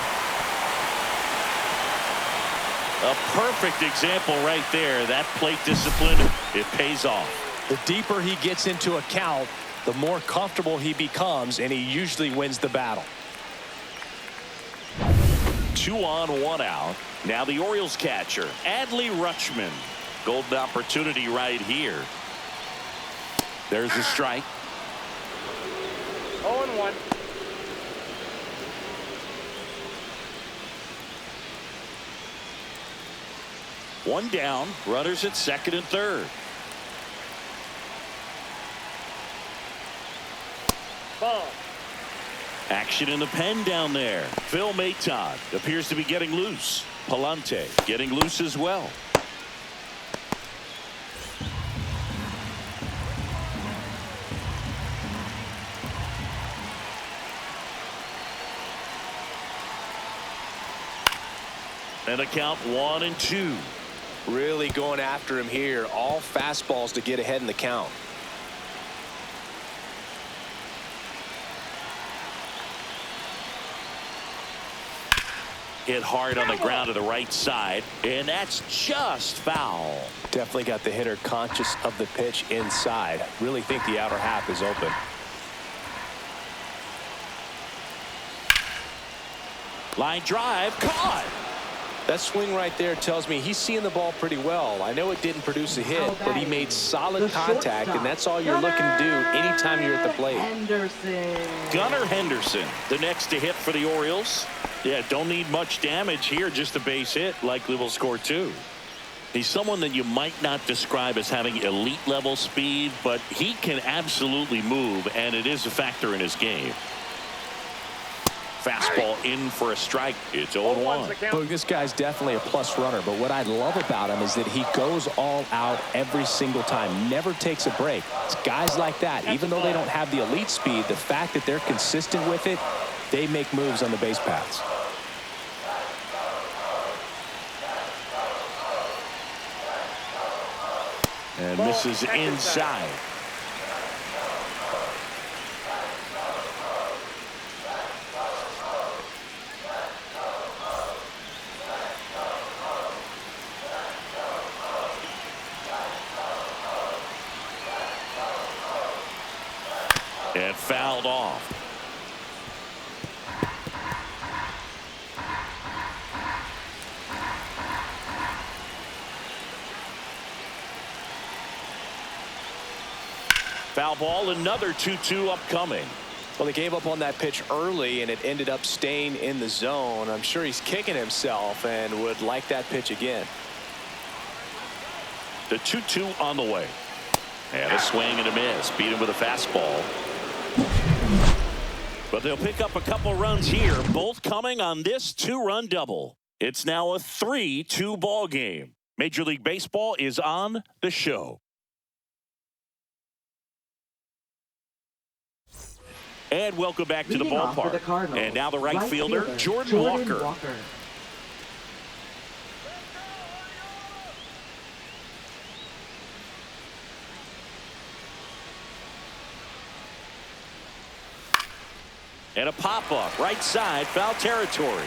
Speaker 1: A perfect example right there. That plate discipline, it pays off.
Speaker 5: The deeper he gets into a count, the more comfortable he becomes, and he usually wins the battle.
Speaker 1: 2 on, 1 out. Now the Orioles catcher, Adley Rutschman. Golden opportunity right here. There's a strike.
Speaker 4: 0-1.
Speaker 1: One down. Runners at second and third.
Speaker 4: Ball.
Speaker 1: Action in the pen down there. Phil Maton appears to be getting loose. Palante getting loose as well. And the count 1-2.
Speaker 5: Really going after him here. All fastballs to get ahead in the count.
Speaker 1: Hit hard on the ground to the right side, and that's just foul.
Speaker 5: Definitely got the hitter conscious of the pitch inside. Really think the outer half is open.
Speaker 1: Line drive, caught.
Speaker 5: That swing right there tells me he's seeing the ball pretty well. I know it didn't produce a hit, but he made solid contact, and that's all you're looking to do anytime you're at the plate.
Speaker 1: Gunnar Henderson, the next to hit for the Orioles. Yeah, don't need much damage here, just a base hit. Likely will score 2. He's someone that you might not describe as having elite level speed, but he can absolutely move, and it is a factor in his game. Fastball in for a strike. It's 0-1.
Speaker 5: Look, this guy's definitely a plus runner, but what I love about him is that he goes all out every single time, never takes a break. It's guys like that, even though they don't have the elite speed, the fact that they're consistent with it, they make moves on the base paths.
Speaker 1: And misses inside. And fouled off. Foul ball, another 2-2 upcoming.
Speaker 5: Well, they gave up on that pitch early, and it ended up staying in the zone. I'm sure he's kicking himself and would like that pitch again.
Speaker 1: The 2-2 on the way. And a swing and a miss. Beat him with a fastball. But they'll pick up a couple runs here, both coming on this 2-run double. It's now a 3-2 ball game. Major League Baseball is on the show. And welcome back to the ballpark. And now the right fielder, Jordan Walker. And a pop-up, right side, foul territory.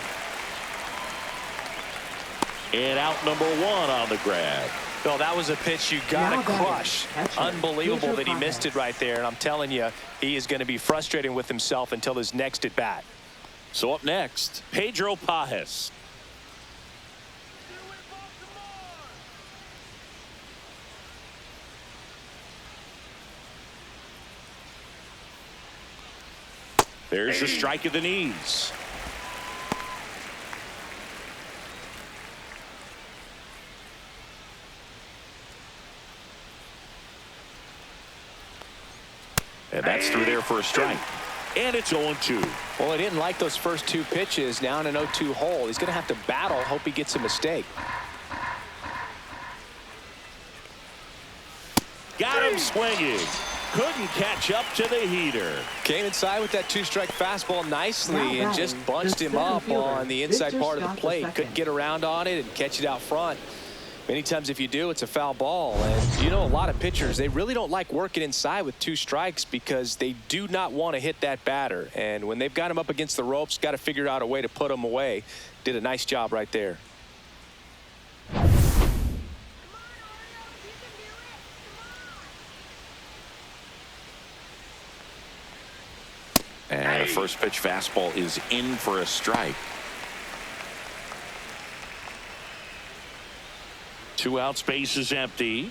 Speaker 1: And out number 1 on the grab.
Speaker 5: Well, that was a pitch you got to crush. Unbelievable that he missed it right there. And I'm telling you, he is going to be frustrated with himself until his next at bat.
Speaker 1: So up next, Pedro Pajes. There's a strike at the knees. And that's through there for a strike. And it's 0-2.
Speaker 5: Well, he didn't like those first two pitches. Now in an 0-2 hole. He's going to have to battle, hope he gets a mistake.
Speaker 1: Got him swinging. Couldn't catch up to the heater.
Speaker 5: Came inside with that two-strike fastball nicely and just bunched him up on the inside part of the plate. Couldn't get around on it and catch it out front. Many times if you do, it's a foul ball. And you know, a lot of pitchers, they really don't like working inside with two strikes because they do not want to hit that batter. And when they've got him up against the ropes, got to figure out a way to put him away. Did a nice job right there.
Speaker 1: And a first pitch fastball is in for a strike. 2 outs, base is empty.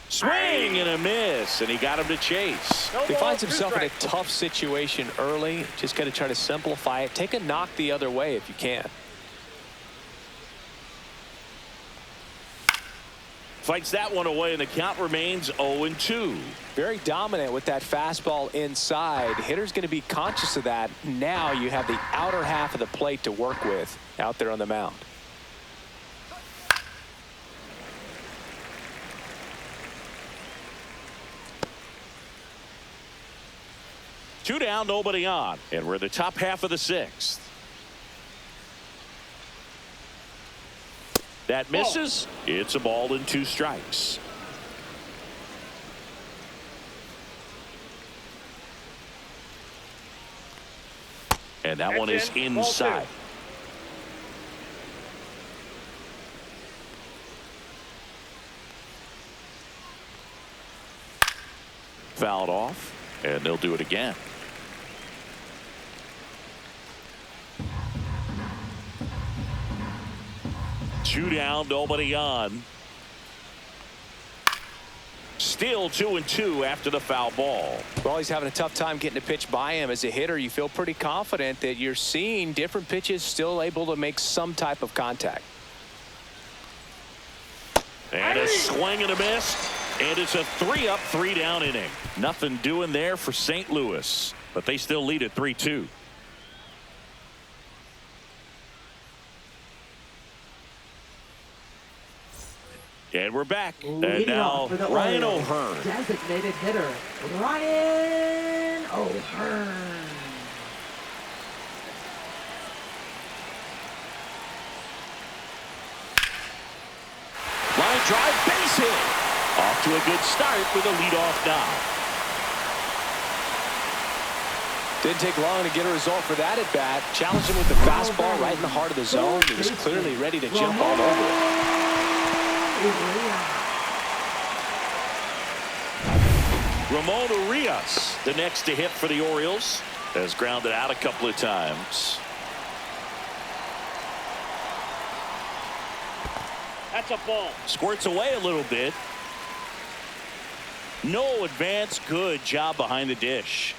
Speaker 1: Swing and a miss, and he got him to chase.
Speaker 5: He finds himself in a tough situation early. Just got to try to simplify it. Take a knock the other way if you can.
Speaker 1: Fights that one away, and the count remains 0-2.
Speaker 5: Very dominant with that fastball inside. Hitter's going to be conscious of that. Now you have the outer half of the plate to work with out there on the mound.
Speaker 1: Two down, nobody on, and we're in the top half of the 6th. That misses. It's a ball and 2 strikes. And that one is inside. Fouled off, and they'll do it again. Two down, nobody on. Still 2-2 after the foul ball.
Speaker 5: Well, he's having a tough time getting a pitch by him. As a hitter, you feel pretty confident that you're seeing different pitches still able to make some type of contact.
Speaker 1: And a swing and a miss. And it's a 3-up, 3-down inning. Nothing doing there for St. Louis, but they still lead at 3-2. And we're back. And now Ryan O'Hearn.
Speaker 3: Designated hitter, Ryan O'Hearn.
Speaker 1: Line drive, base hit. Off to a good start with a leadoff knock.
Speaker 5: Didn't take long to get a result for that at bat. Challenged him with the fastball right in the heart of the zone. He was clearly ready to jump all over it.
Speaker 1: Ramon Urias, the next to hit for the Orioles, has grounded out a couple of times.
Speaker 4: That's a ball.
Speaker 1: Squirts away a little bit. No advance. Good job behind the dish.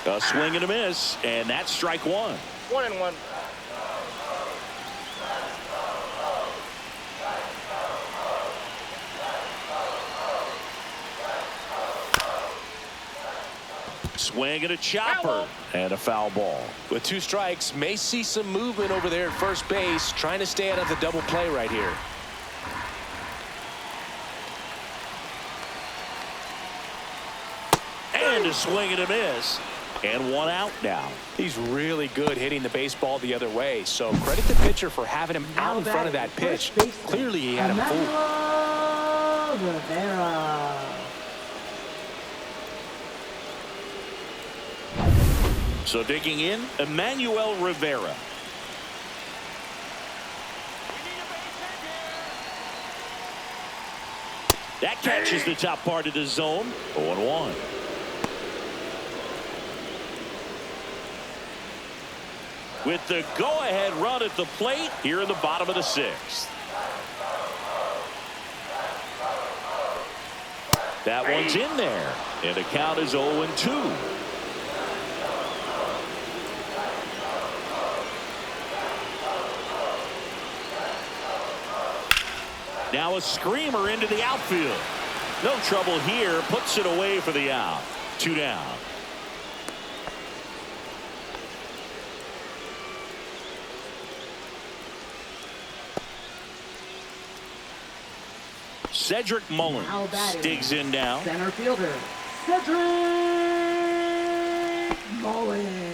Speaker 1: A swing and a miss, and that's strike 1.
Speaker 4: 1-1.
Speaker 1: Swing and a chopper, and a foul ball.
Speaker 5: With 2 strikes, may see some movement over there at first base, trying to stay out of the double play right here.
Speaker 1: And a swing and a miss. And one out now.
Speaker 5: He's really good hitting the baseball the other way. So credit the pitcher for having him out in front of that pitch. Clearly he had him fooled.
Speaker 3: Rivera.
Speaker 1: So digging in, Emmanuel Rivera. That catches the top part of the zone. 0-1. With the go-ahead run at the plate here in the bottom of the 6th. That one's in there. And the count is 0-2. Now a screamer into the outfield. No trouble here. Puts it away for the out. 2 down. Cedric Mullins digs in now.
Speaker 3: Center fielder, Cedric Mullins.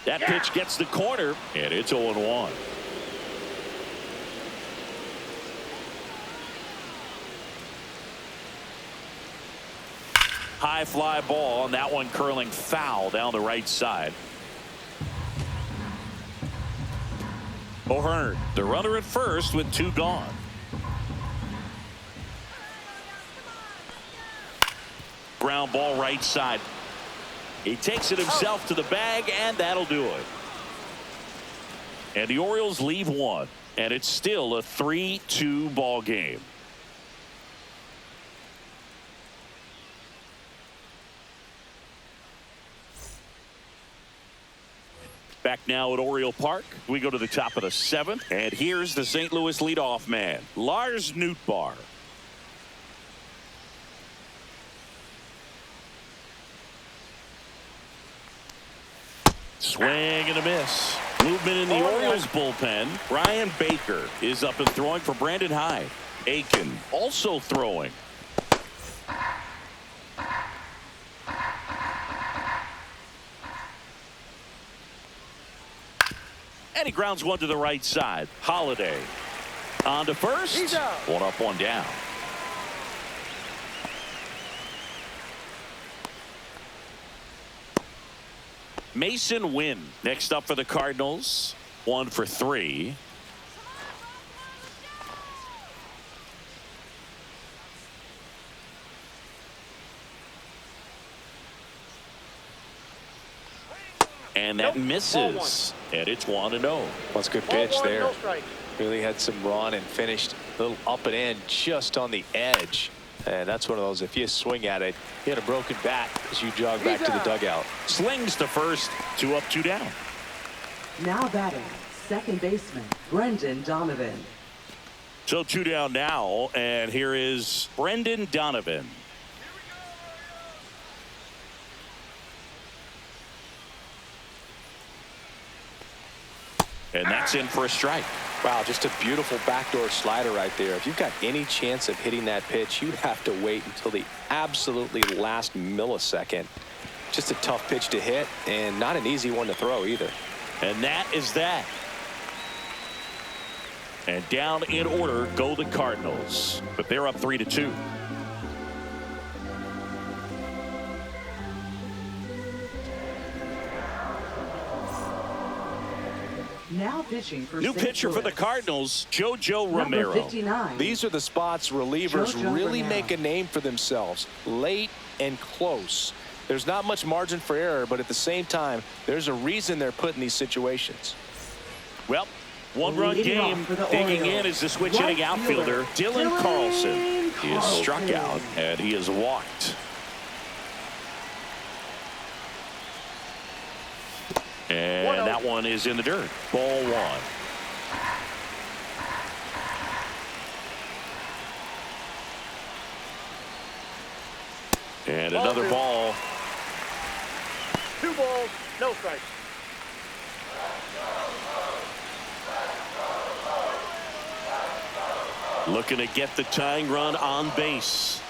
Speaker 1: That pitch gets the corner, and it's 0-1. High fly ball, and that one curling foul down the right side. O'Hearn, the runner at first with 2 gone. Ground ball right side. He takes it himself to the bag, and that'll do it. And the Orioles leave 1, and it's still a 3-2 ball game. Back now at Oriole Park. We go to the top of the 7th, and here's the St. Louis leadoff man, Lars Nootbaar. Swing and a miss. Movement in the Orioles bullpen. Ryan Baker is up and throwing for Brandon Hyde. Aiken also throwing. And he grounds one to the right side. Holiday on to first.
Speaker 4: He's out.
Speaker 1: 1 up, 1 down. Mason Wynn next up for the Cardinals. 1 for 3. And that misses. And it's 1-0.
Speaker 5: That's a good pitch there. Really had some run and finished a little up and in just on the edge. And that's one of those, if you swing at it, you had a broken bat as you jog back to the dugout.
Speaker 1: Slings to first. 2 up, 2 down.
Speaker 3: Now batting, second baseman, Brendan Donovan.
Speaker 1: So 2 down now, and here is Brendan Donovan. And that's in for a strike.
Speaker 5: Wow, just a beautiful backdoor slider right there. If you've got any chance of hitting that pitch, you have to wait until the absolutely last millisecond. Just a tough pitch to hit, and not an easy one to throw either.
Speaker 1: And that is that. And down in order go the Cardinals, but they're up 3-2.
Speaker 3: Now pitching for
Speaker 1: New
Speaker 3: St.
Speaker 1: pitcher for the
Speaker 3: Louis.
Speaker 1: Cardinals, JoJo
Speaker 3: Number
Speaker 1: Romero.
Speaker 3: 59.
Speaker 5: These are the spots relievers
Speaker 3: JoJo
Speaker 5: really
Speaker 3: Romero.
Speaker 5: make a name for themselves. Late and close. There's not much margin for error, but at the same time, there's a reason they're put in these situations.
Speaker 1: Well, 1-run
Speaker 3: Leading off
Speaker 1: game.
Speaker 3: for the
Speaker 1: Digging
Speaker 3: Orioles,
Speaker 1: in is the switch hitting
Speaker 3: right
Speaker 1: outfielder,
Speaker 3: fielder,
Speaker 1: Dylan Carlson. He is struck
Speaker 3: Carlson.
Speaker 1: out, and he is walked. And that one is in the dirt. Ball 1. And another ball.
Speaker 4: 2 balls, no strikes.
Speaker 1: Looking to get the tying run on base.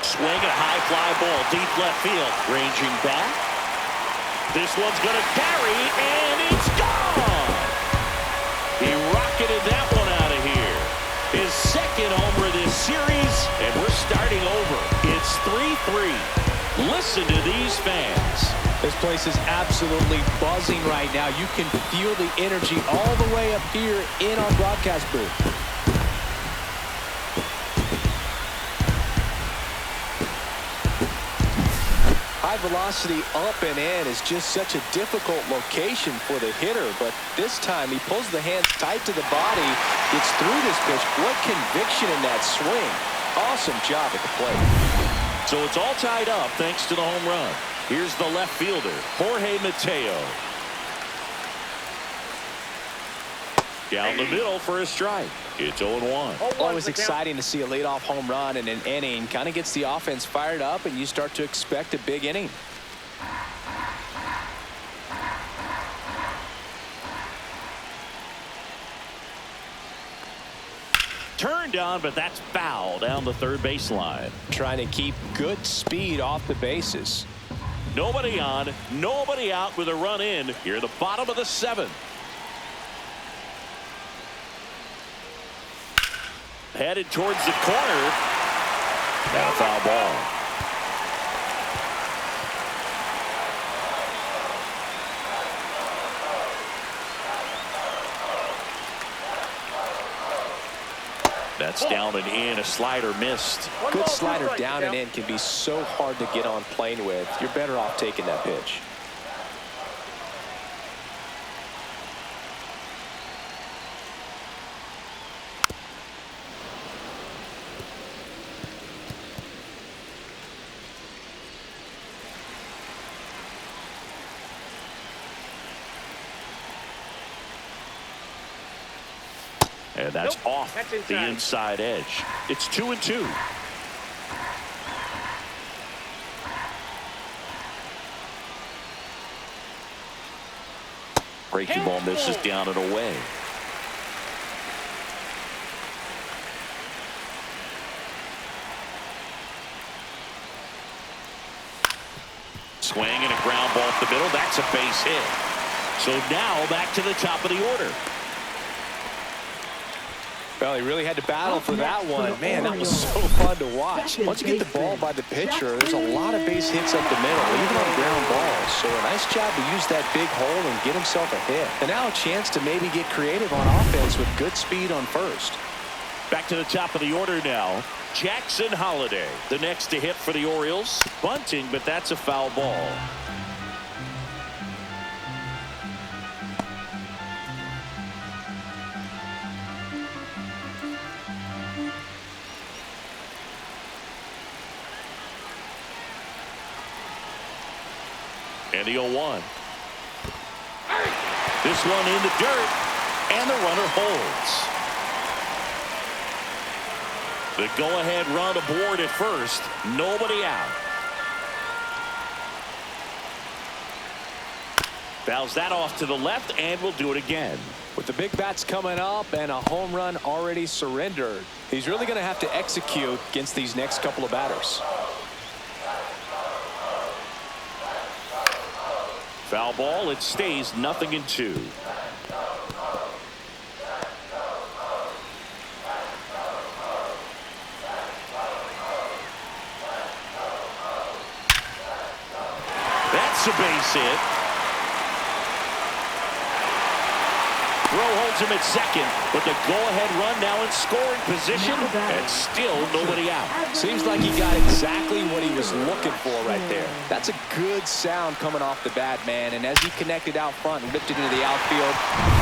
Speaker 1: Swing a high fly ball deep left field. Ranging back. This one's going to carry, and it's gone. He rocketed that one out of here. His second homer this series, and we're starting over. It's 3-3. Listen to these fans.
Speaker 5: This place is absolutely buzzing right now. You can feel the energy all the way up here in our broadcast booth. High velocity up and in is just such a difficult location for the hitter, but this time he pulls the hands tight to the body, gets through this pitch. What conviction in that swing. Awesome job at the plate.
Speaker 1: So it's all tied up thanks to the home run. Here's the left fielder, Jorge Mateo. Down the middle for a strike. It's 0-1.
Speaker 5: Always exciting to see a leadoff home run in an inning. Kind of gets the offense fired up, and you start to expect a big inning.
Speaker 1: Turned on, but that's foul down the third baseline.
Speaker 5: Trying to keep good speed off the bases.
Speaker 1: Nobody on, nobody out with a run in here at the bottom of the seventh. Headed towards the corner. Now foul ball. That's down and in. A slider missed.
Speaker 5: Good slider down and in can be so hard to get on plane with. You're better off taking that pitch.
Speaker 1: And that's off the inside edge. It's 2-2. Breaking ball misses down and away. Swing and a ground ball up the middle. That's a base hit. So now back to the top of the order.
Speaker 5: Well, he really had to battle for that one. Man, that was so fun to watch. Once you get the ball by the pitcher, there's a lot of base hits up the middle, even on ground balls. So a nice job to use that big hole and get himself a hit. And now a chance to maybe get creative on offense with good speed on first.
Speaker 1: Back to the top of the order now. Jackson Holliday, the next to hit for the Orioles. Bunting, but that's a foul ball. And the 0-1. This one in the dirt, and the runner holds. The go-ahead run aboard at first. Nobody out. Fouls that off to the left, and will do it again.
Speaker 5: With the big bats coming up and a home run already surrendered, he's really going to have to execute against these next couple of batters.
Speaker 1: Foul ball. It stays 0-2. That's a base hit. Throw holds him at second, but the go-ahead run now in scoring position, and still nobody out.
Speaker 5: Seems like he got exactly what he was looking for right there. That's a good sound coming off the bat, man. And as he connected out front and ripped it into the outfield,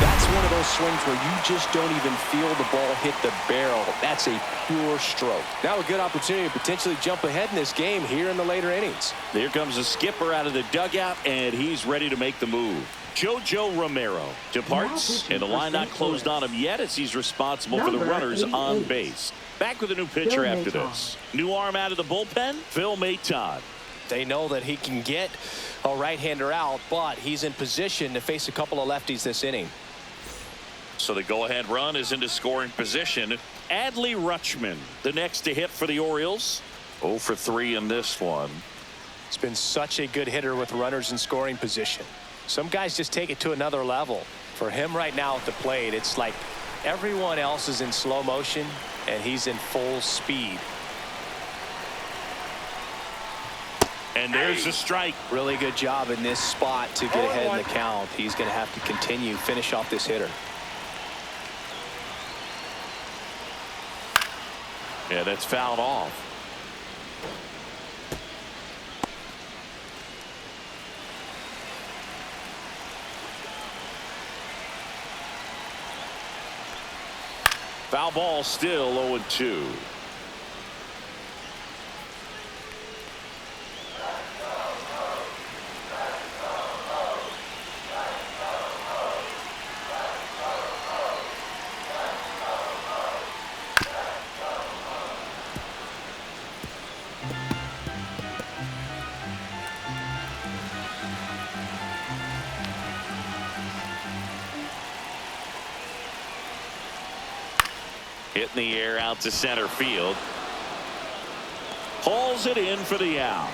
Speaker 5: that's one of those swings where you just don't even feel the ball hit the barrel. That's a pure stroke. Now a good opportunity to potentially jump ahead in this game here in the later innings.
Speaker 1: Here comes the skipper out of the dugout, and he's ready to make the move. JoJo Romero departs, and the line not closed on him yet as he's responsible for the runners on base. Back with a new pitcher after this. New arm out of the bullpen, Phil Maton.
Speaker 5: They know that he can get a right-hander out, but he's in position to face a couple of lefties this inning.
Speaker 1: So the go-ahead run is into scoring position. Adley Rutschman, the next to hit for the Orioles. 0 for 3 in this one.
Speaker 5: He's been such a good hitter with runners in scoring position. Some guys just take it to another level. For him right now at the plate, it's like everyone else is in slow motion and he's in full speed.
Speaker 1: And there's a strike.
Speaker 5: Really good job in this spot to get ahead in the count. He's going to have to continue, finish off this hitter.
Speaker 1: Yeah, that's fouled off. Foul ball, still 0-2. Hit in the air out to center field. Hauls it in for the out.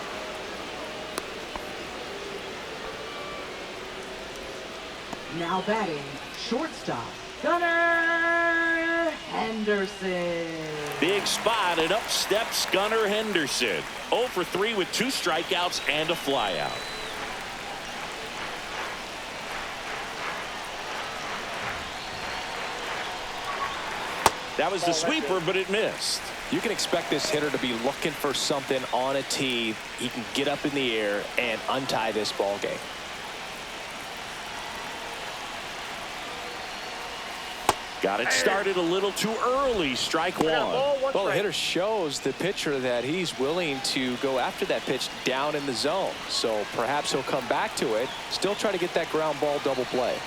Speaker 3: Now batting, shortstop, Gunnar Henderson.
Speaker 1: Big spot, and up steps Gunnar Henderson. 0 for 3 with 2 strikeouts and a flyout. That was the sweeper, but it missed.
Speaker 5: You can expect this hitter to be looking for something on a tee. He can get up in the air and untie this ball game.
Speaker 1: Got it started a little too early. Strike one.
Speaker 5: Well, the hitter shows the pitcher that he's willing to go after that pitch down in the zone. So perhaps he'll come back to it. Still try to get that ground ball double play.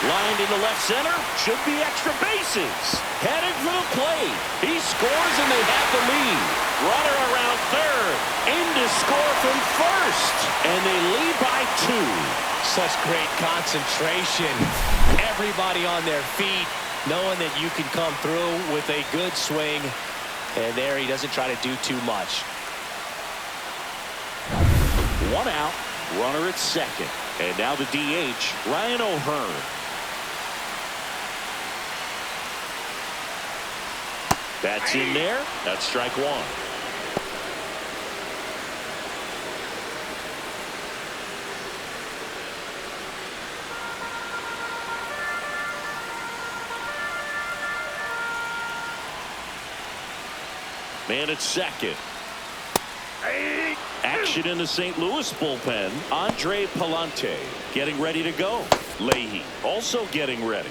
Speaker 1: Lined into left center. Should be extra bases. Headed for the plate. He scores and they have the lead. Runner around third. In to score from first. And they lead by 2.
Speaker 5: Such great concentration. Everybody on their feet, knowing that you can come through with a good swing. And there he doesn't try to do too much.
Speaker 1: 1 out. Runner at second. And now the DH, Ryan O'Hearn. That's in there. That's strike one. Man at second. Action in the St. Louis bullpen. Andre Palante getting ready to go. Leahy also getting ready.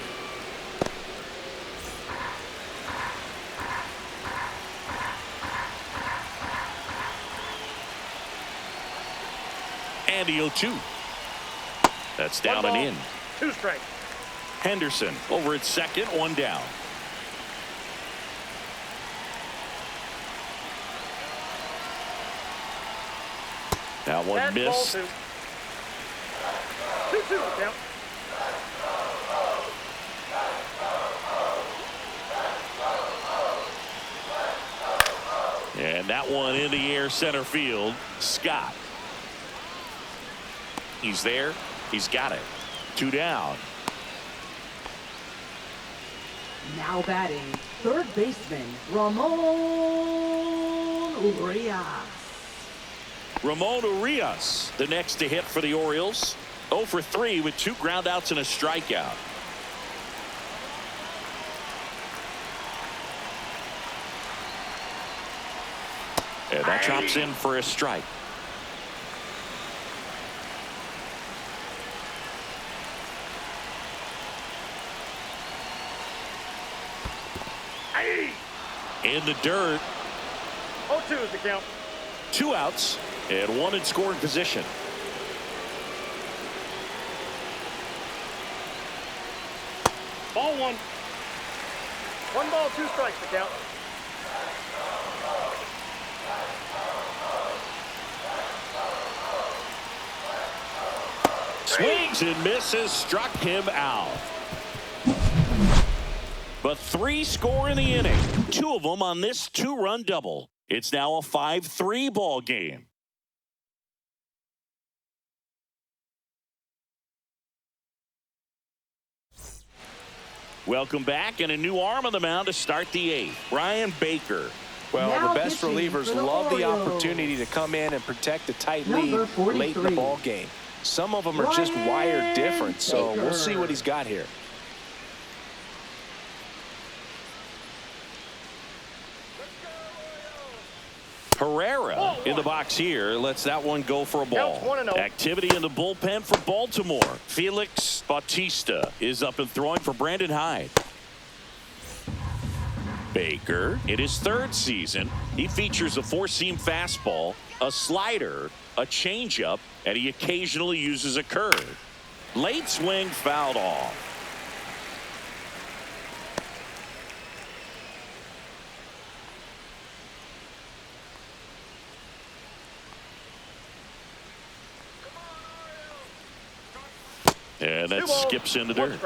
Speaker 1: And the 0-2. That's down and in.
Speaker 4: 2 strikes.
Speaker 1: Henderson over at second, 1 down. That one missed.
Speaker 4: 2-2 count.
Speaker 1: And that one in the air center field. Scott. He's there. He's got it. 2 down.
Speaker 3: Now batting, third baseman, Ramon Urias.
Speaker 1: Ramon Urias, the next to hit for the Orioles. 0 for 3 with 2 groundouts and a strikeout. And that chops in for a strike. In the dirt.
Speaker 4: 0-2 is the count.
Speaker 1: 2 outs and 1 in scoring position.
Speaker 4: Ball 1. 1 ball, 2 strikes the count.
Speaker 1: Swings and misses, struck him out. The 3 score in the inning. 2 of them on this 2-run double. It's now a 5-3 ball game. Welcome back, and a new arm on the mound to start the 8th. Brian Baker.
Speaker 5: Well,
Speaker 3: Now
Speaker 5: the best relievers love the opportunity to come in and protect a tight lead late in the ball game. Some of them are just wired different, so we'll see what he's got here.
Speaker 1: Herrera in the box here lets that one go for a ball. Activity in the bullpen for Baltimore. Felix Bautista is up and throwing for Brandon Hyde. Baker in his 3rd season. He features a 4-seam fastball, a slider, a changeup, and he occasionally uses a curve. Late swing fouled off. And that skips in the dirt.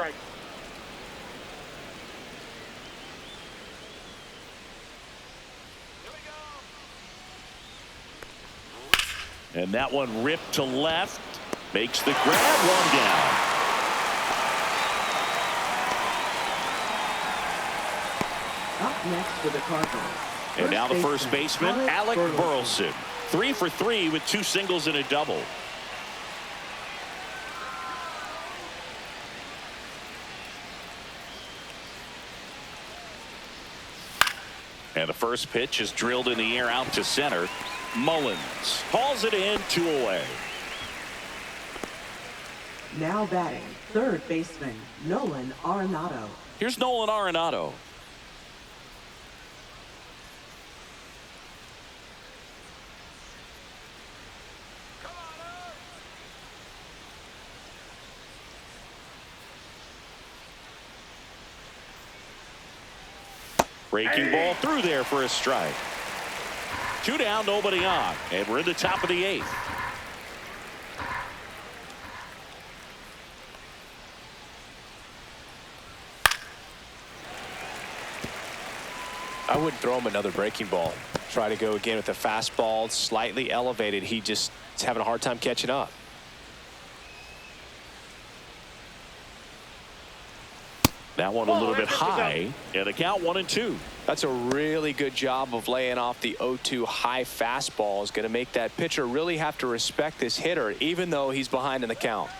Speaker 1: And that one ripped to left. Makes the grab, 1 down.
Speaker 3: Up next for the Cardinals.
Speaker 1: And now the first baseman, Alec Burleson. 3 for 3 with 2 singles and a double. And the first pitch is drilled in the air out to center. Mullins calls it in, 2 away.
Speaker 3: Now batting, 3rd baseman, Nolan Arenado.
Speaker 1: Here's Nolan Arenado. Breaking ball through there for a strike. 2 down, nobody on, and we're in the top of the 8th.
Speaker 5: I wouldn't throw him another breaking ball. Try to go again with the fastball, slightly elevated. He just is having a hard time catching up.
Speaker 1: That one a little bit high, and the count 1-2.
Speaker 5: That's a really good job of laying off the 0-2 high fastball. Is going to make that pitcher really have to respect this hitter, even though he's behind in the count.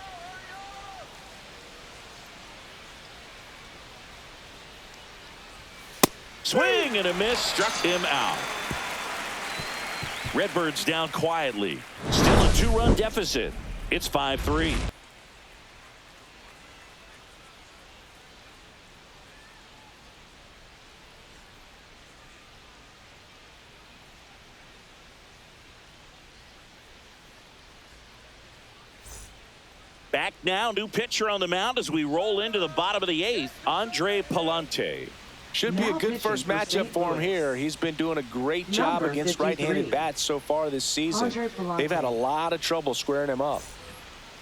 Speaker 1: Swing and a miss, struck him out. Redbirds down quietly. Still a 2-run deficit. It's 5-3. Back now, new pitcher on the mound as we roll into the bottom of the 8th, Andre Palante.
Speaker 5: Should be a good first matchup for him here. He's been doing a great job against right-handed bats so far this season. They've had a lot of trouble squaring him up.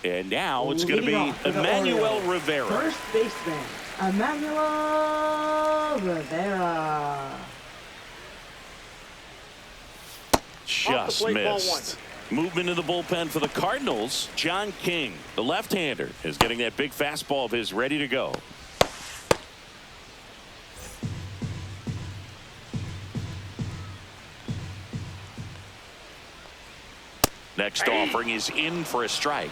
Speaker 1: And now it's going to be Emmanuel Rivera.
Speaker 3: First baseman, Emmanuel Rivera.
Speaker 1: Just missed. Movement in the bullpen for the Cardinals. John King, the left-hander, is getting that big fastball of his ready to go. Next offering is in for a strike.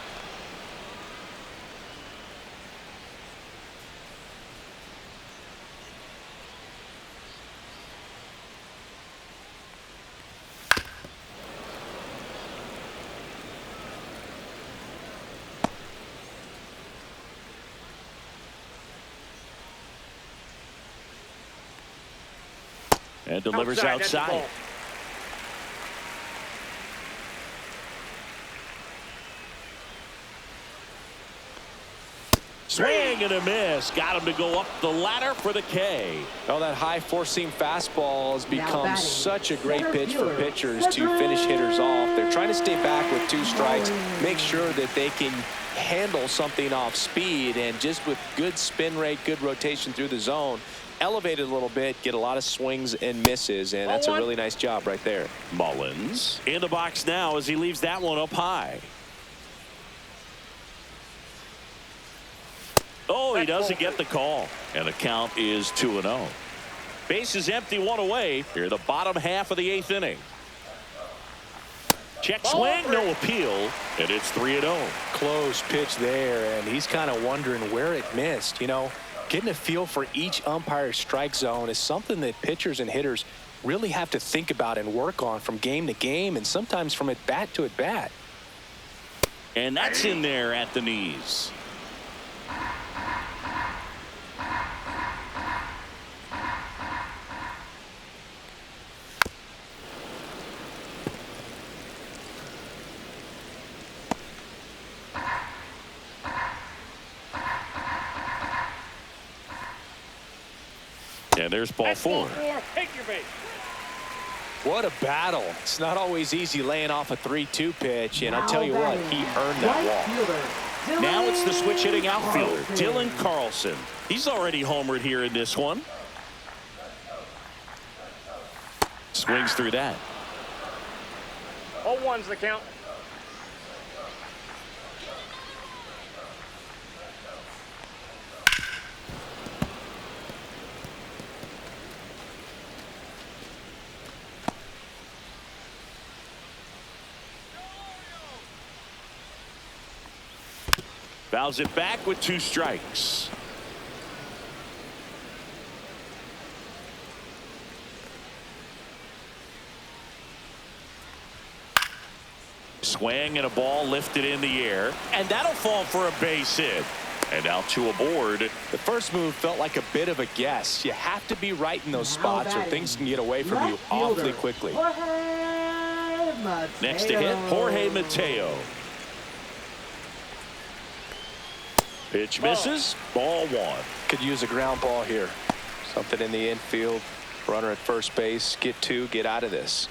Speaker 1: And delivers outside. Swing and a miss. Got him to go up the ladder for the K.
Speaker 5: Well, that high four-seam fastball has become
Speaker 3: batting,
Speaker 5: such a great
Speaker 3: center
Speaker 5: pitch for
Speaker 3: fielder,
Speaker 5: pitchers to finish hitters off. They're trying to stay back with 2 strikes, make sure that they can handle something off speed, and just with good spin rate, good rotation through the zone, elevate it a little bit, get a lot of swings and misses, and that's a really nice job right there.
Speaker 1: Mullins in the box now as he leaves that one up high. Oh, he doesn't get the call, and the count is 2-0. Base is empty, 1 away. Here, the bottom half of the 8th inning. Check swing, no appeal, and it's 3-0.
Speaker 5: Close pitch there, and he's kind of wondering where it missed. You know, getting a feel for each umpire's strike zone is something that pitchers and hitters really have to think about and work on from game to game, and sometimes from at bat to at bat.
Speaker 1: And that's in there at the knees. And there's ball 4.
Speaker 4: Take your base.
Speaker 5: What a battle. It's not always easy laying off a 3-2 pitch, and I'll tell you what, he earned that walk.
Speaker 1: Now it's the switch hitting outfielder, Dylan Carlson. He's already homered here in this one. Swings through that.
Speaker 4: 0-1's the count.
Speaker 1: Fouls it back with 2 strikes. Swing and a ball lifted in the air, and that'll fall for a base hit. And now 2 aboard.
Speaker 5: The first move felt like a bit of a guess. You have to be right in those spots or things can get away from you awfully quickly.
Speaker 1: Next to hit, Jorge Mateo. Pitch misses, ball 1.
Speaker 5: Could use a ground ball here. Something in the infield. Runner at first base. Get 2, get out of this.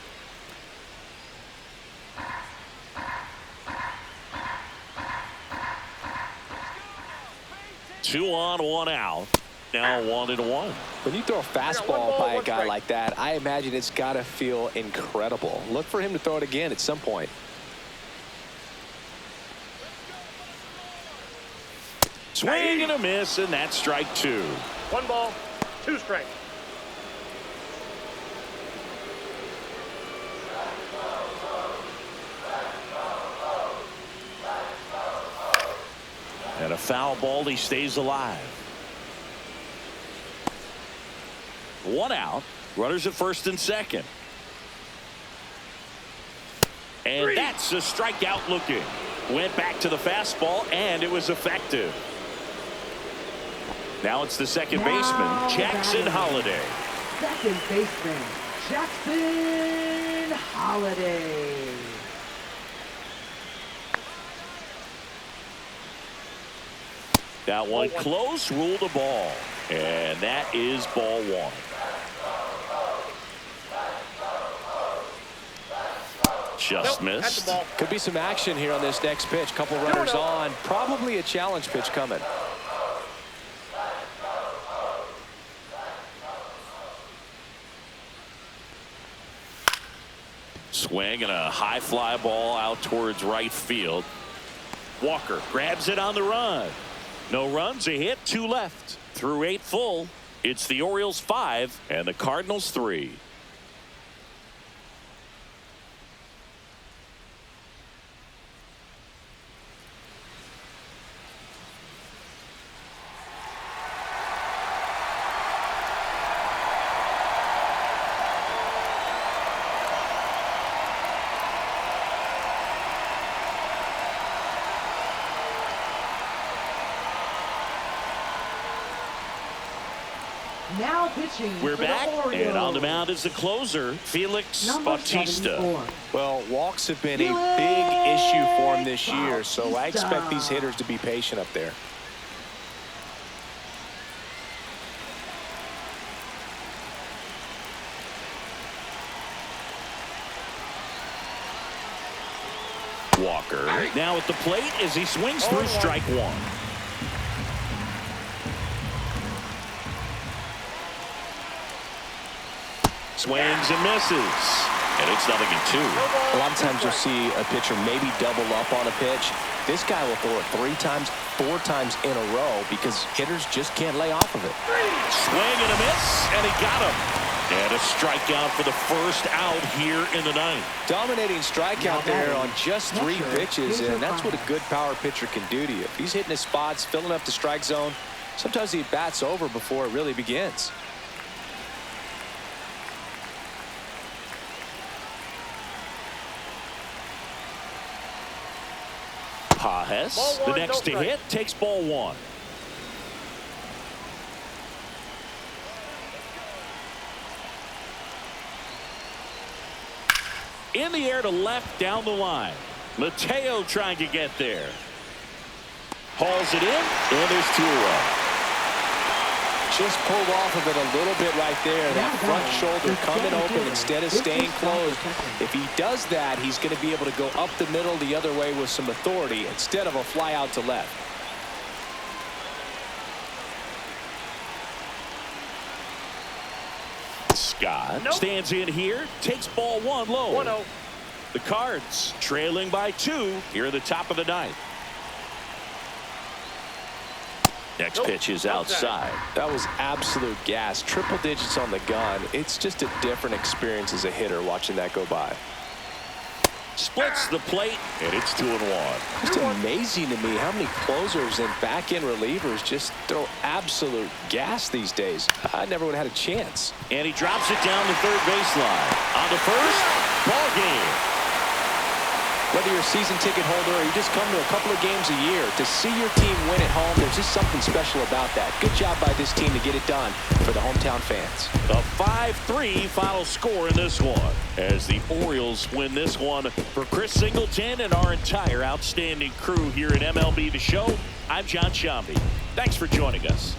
Speaker 1: Two on, 1 out. Now 1-1.
Speaker 5: When you throw a fastball by a guy like that, I imagine it's got to feel incredible. Look for him to throw it again at some point.
Speaker 1: Swing and a miss, and that's strike 2.
Speaker 4: 1 ball, 2 strikes.
Speaker 1: And a foul ball, he stays alive. 1 out. Runners at first and second. And that's a strikeout looking. Went back to the fastball, and it was effective. Now it's the second baseman, Jackson Holliday.
Speaker 3: Second baseman, Jackson Holliday.
Speaker 1: That one close, ruled a ball. And that is ball 1. Just missed.
Speaker 5: Could be some action here on this next pitch. Couple runners on. Probably a challenge pitch coming.
Speaker 1: Swing and a high fly ball out towards right field. Walker grabs it on the run. No runs, a hit, 2 left. Through 8 full, it's the Orioles 5 and the Cardinals 3.
Speaker 3: Now pitching.
Speaker 1: We're
Speaker 3: for
Speaker 1: back,
Speaker 3: the Orioles.
Speaker 1: and on the mound is the closer, Felix Bautista.
Speaker 3: 74.
Speaker 5: Well, walks have been a big issue for him this year, so I expect these hitters to be patient up there.
Speaker 1: Walker now at the plate as he swings through strike one. Swings and misses. And it's 0-2.
Speaker 2: A lot of times you'll see a pitcher maybe double up on a pitch. This guy will throw it 3 times, 4 times in a row because hitters just can't lay off of it.
Speaker 1: Swing and a miss, and he got him. And a strikeout for the first out here in the ninth.
Speaker 5: Dominating strikeout there on just 3 pitches, and that's what a good power pitcher can do to you. If he's hitting his spots, filling up the strike zone, sometimes he bats over before it really begins.
Speaker 1: Pages, the next to hit, takes ball 1. In the air to left down the line. Mateo trying to get there. Hauls it in, and there's 2 away.
Speaker 5: Just pulled off of it a little bit right there. That front shoulder coming open instead of staying closed. If he does that, he's going to be able to go up the middle the other way with some authority instead of a fly out to left.
Speaker 1: Scott stands in here, takes ball 1 low.
Speaker 4: 1-0.
Speaker 1: The Cards trailing by 2 here at the top of the ninth. Next pitch is outside.
Speaker 5: That was absolute gas. Triple digits on the gun. It's just a different experience as a hitter watching that go by.
Speaker 1: Splits the plate, and it's 2-1.
Speaker 5: Just amazing to me how many closers and back-end relievers just throw absolute gas these days. I never would have had a chance.
Speaker 1: And he drops it down the third baseline. On the first, ball game.
Speaker 5: Whether you're a season ticket holder or you just come to a couple of games a year, to see your team win at home, there's just something special about that. Good job by this team to get it done for the hometown fans.
Speaker 1: A 5-3 final score in this one as the Orioles win this one. For Chris Singleton and our entire outstanding crew here at MLB The Show, I'm John Shambi. Thanks for joining us.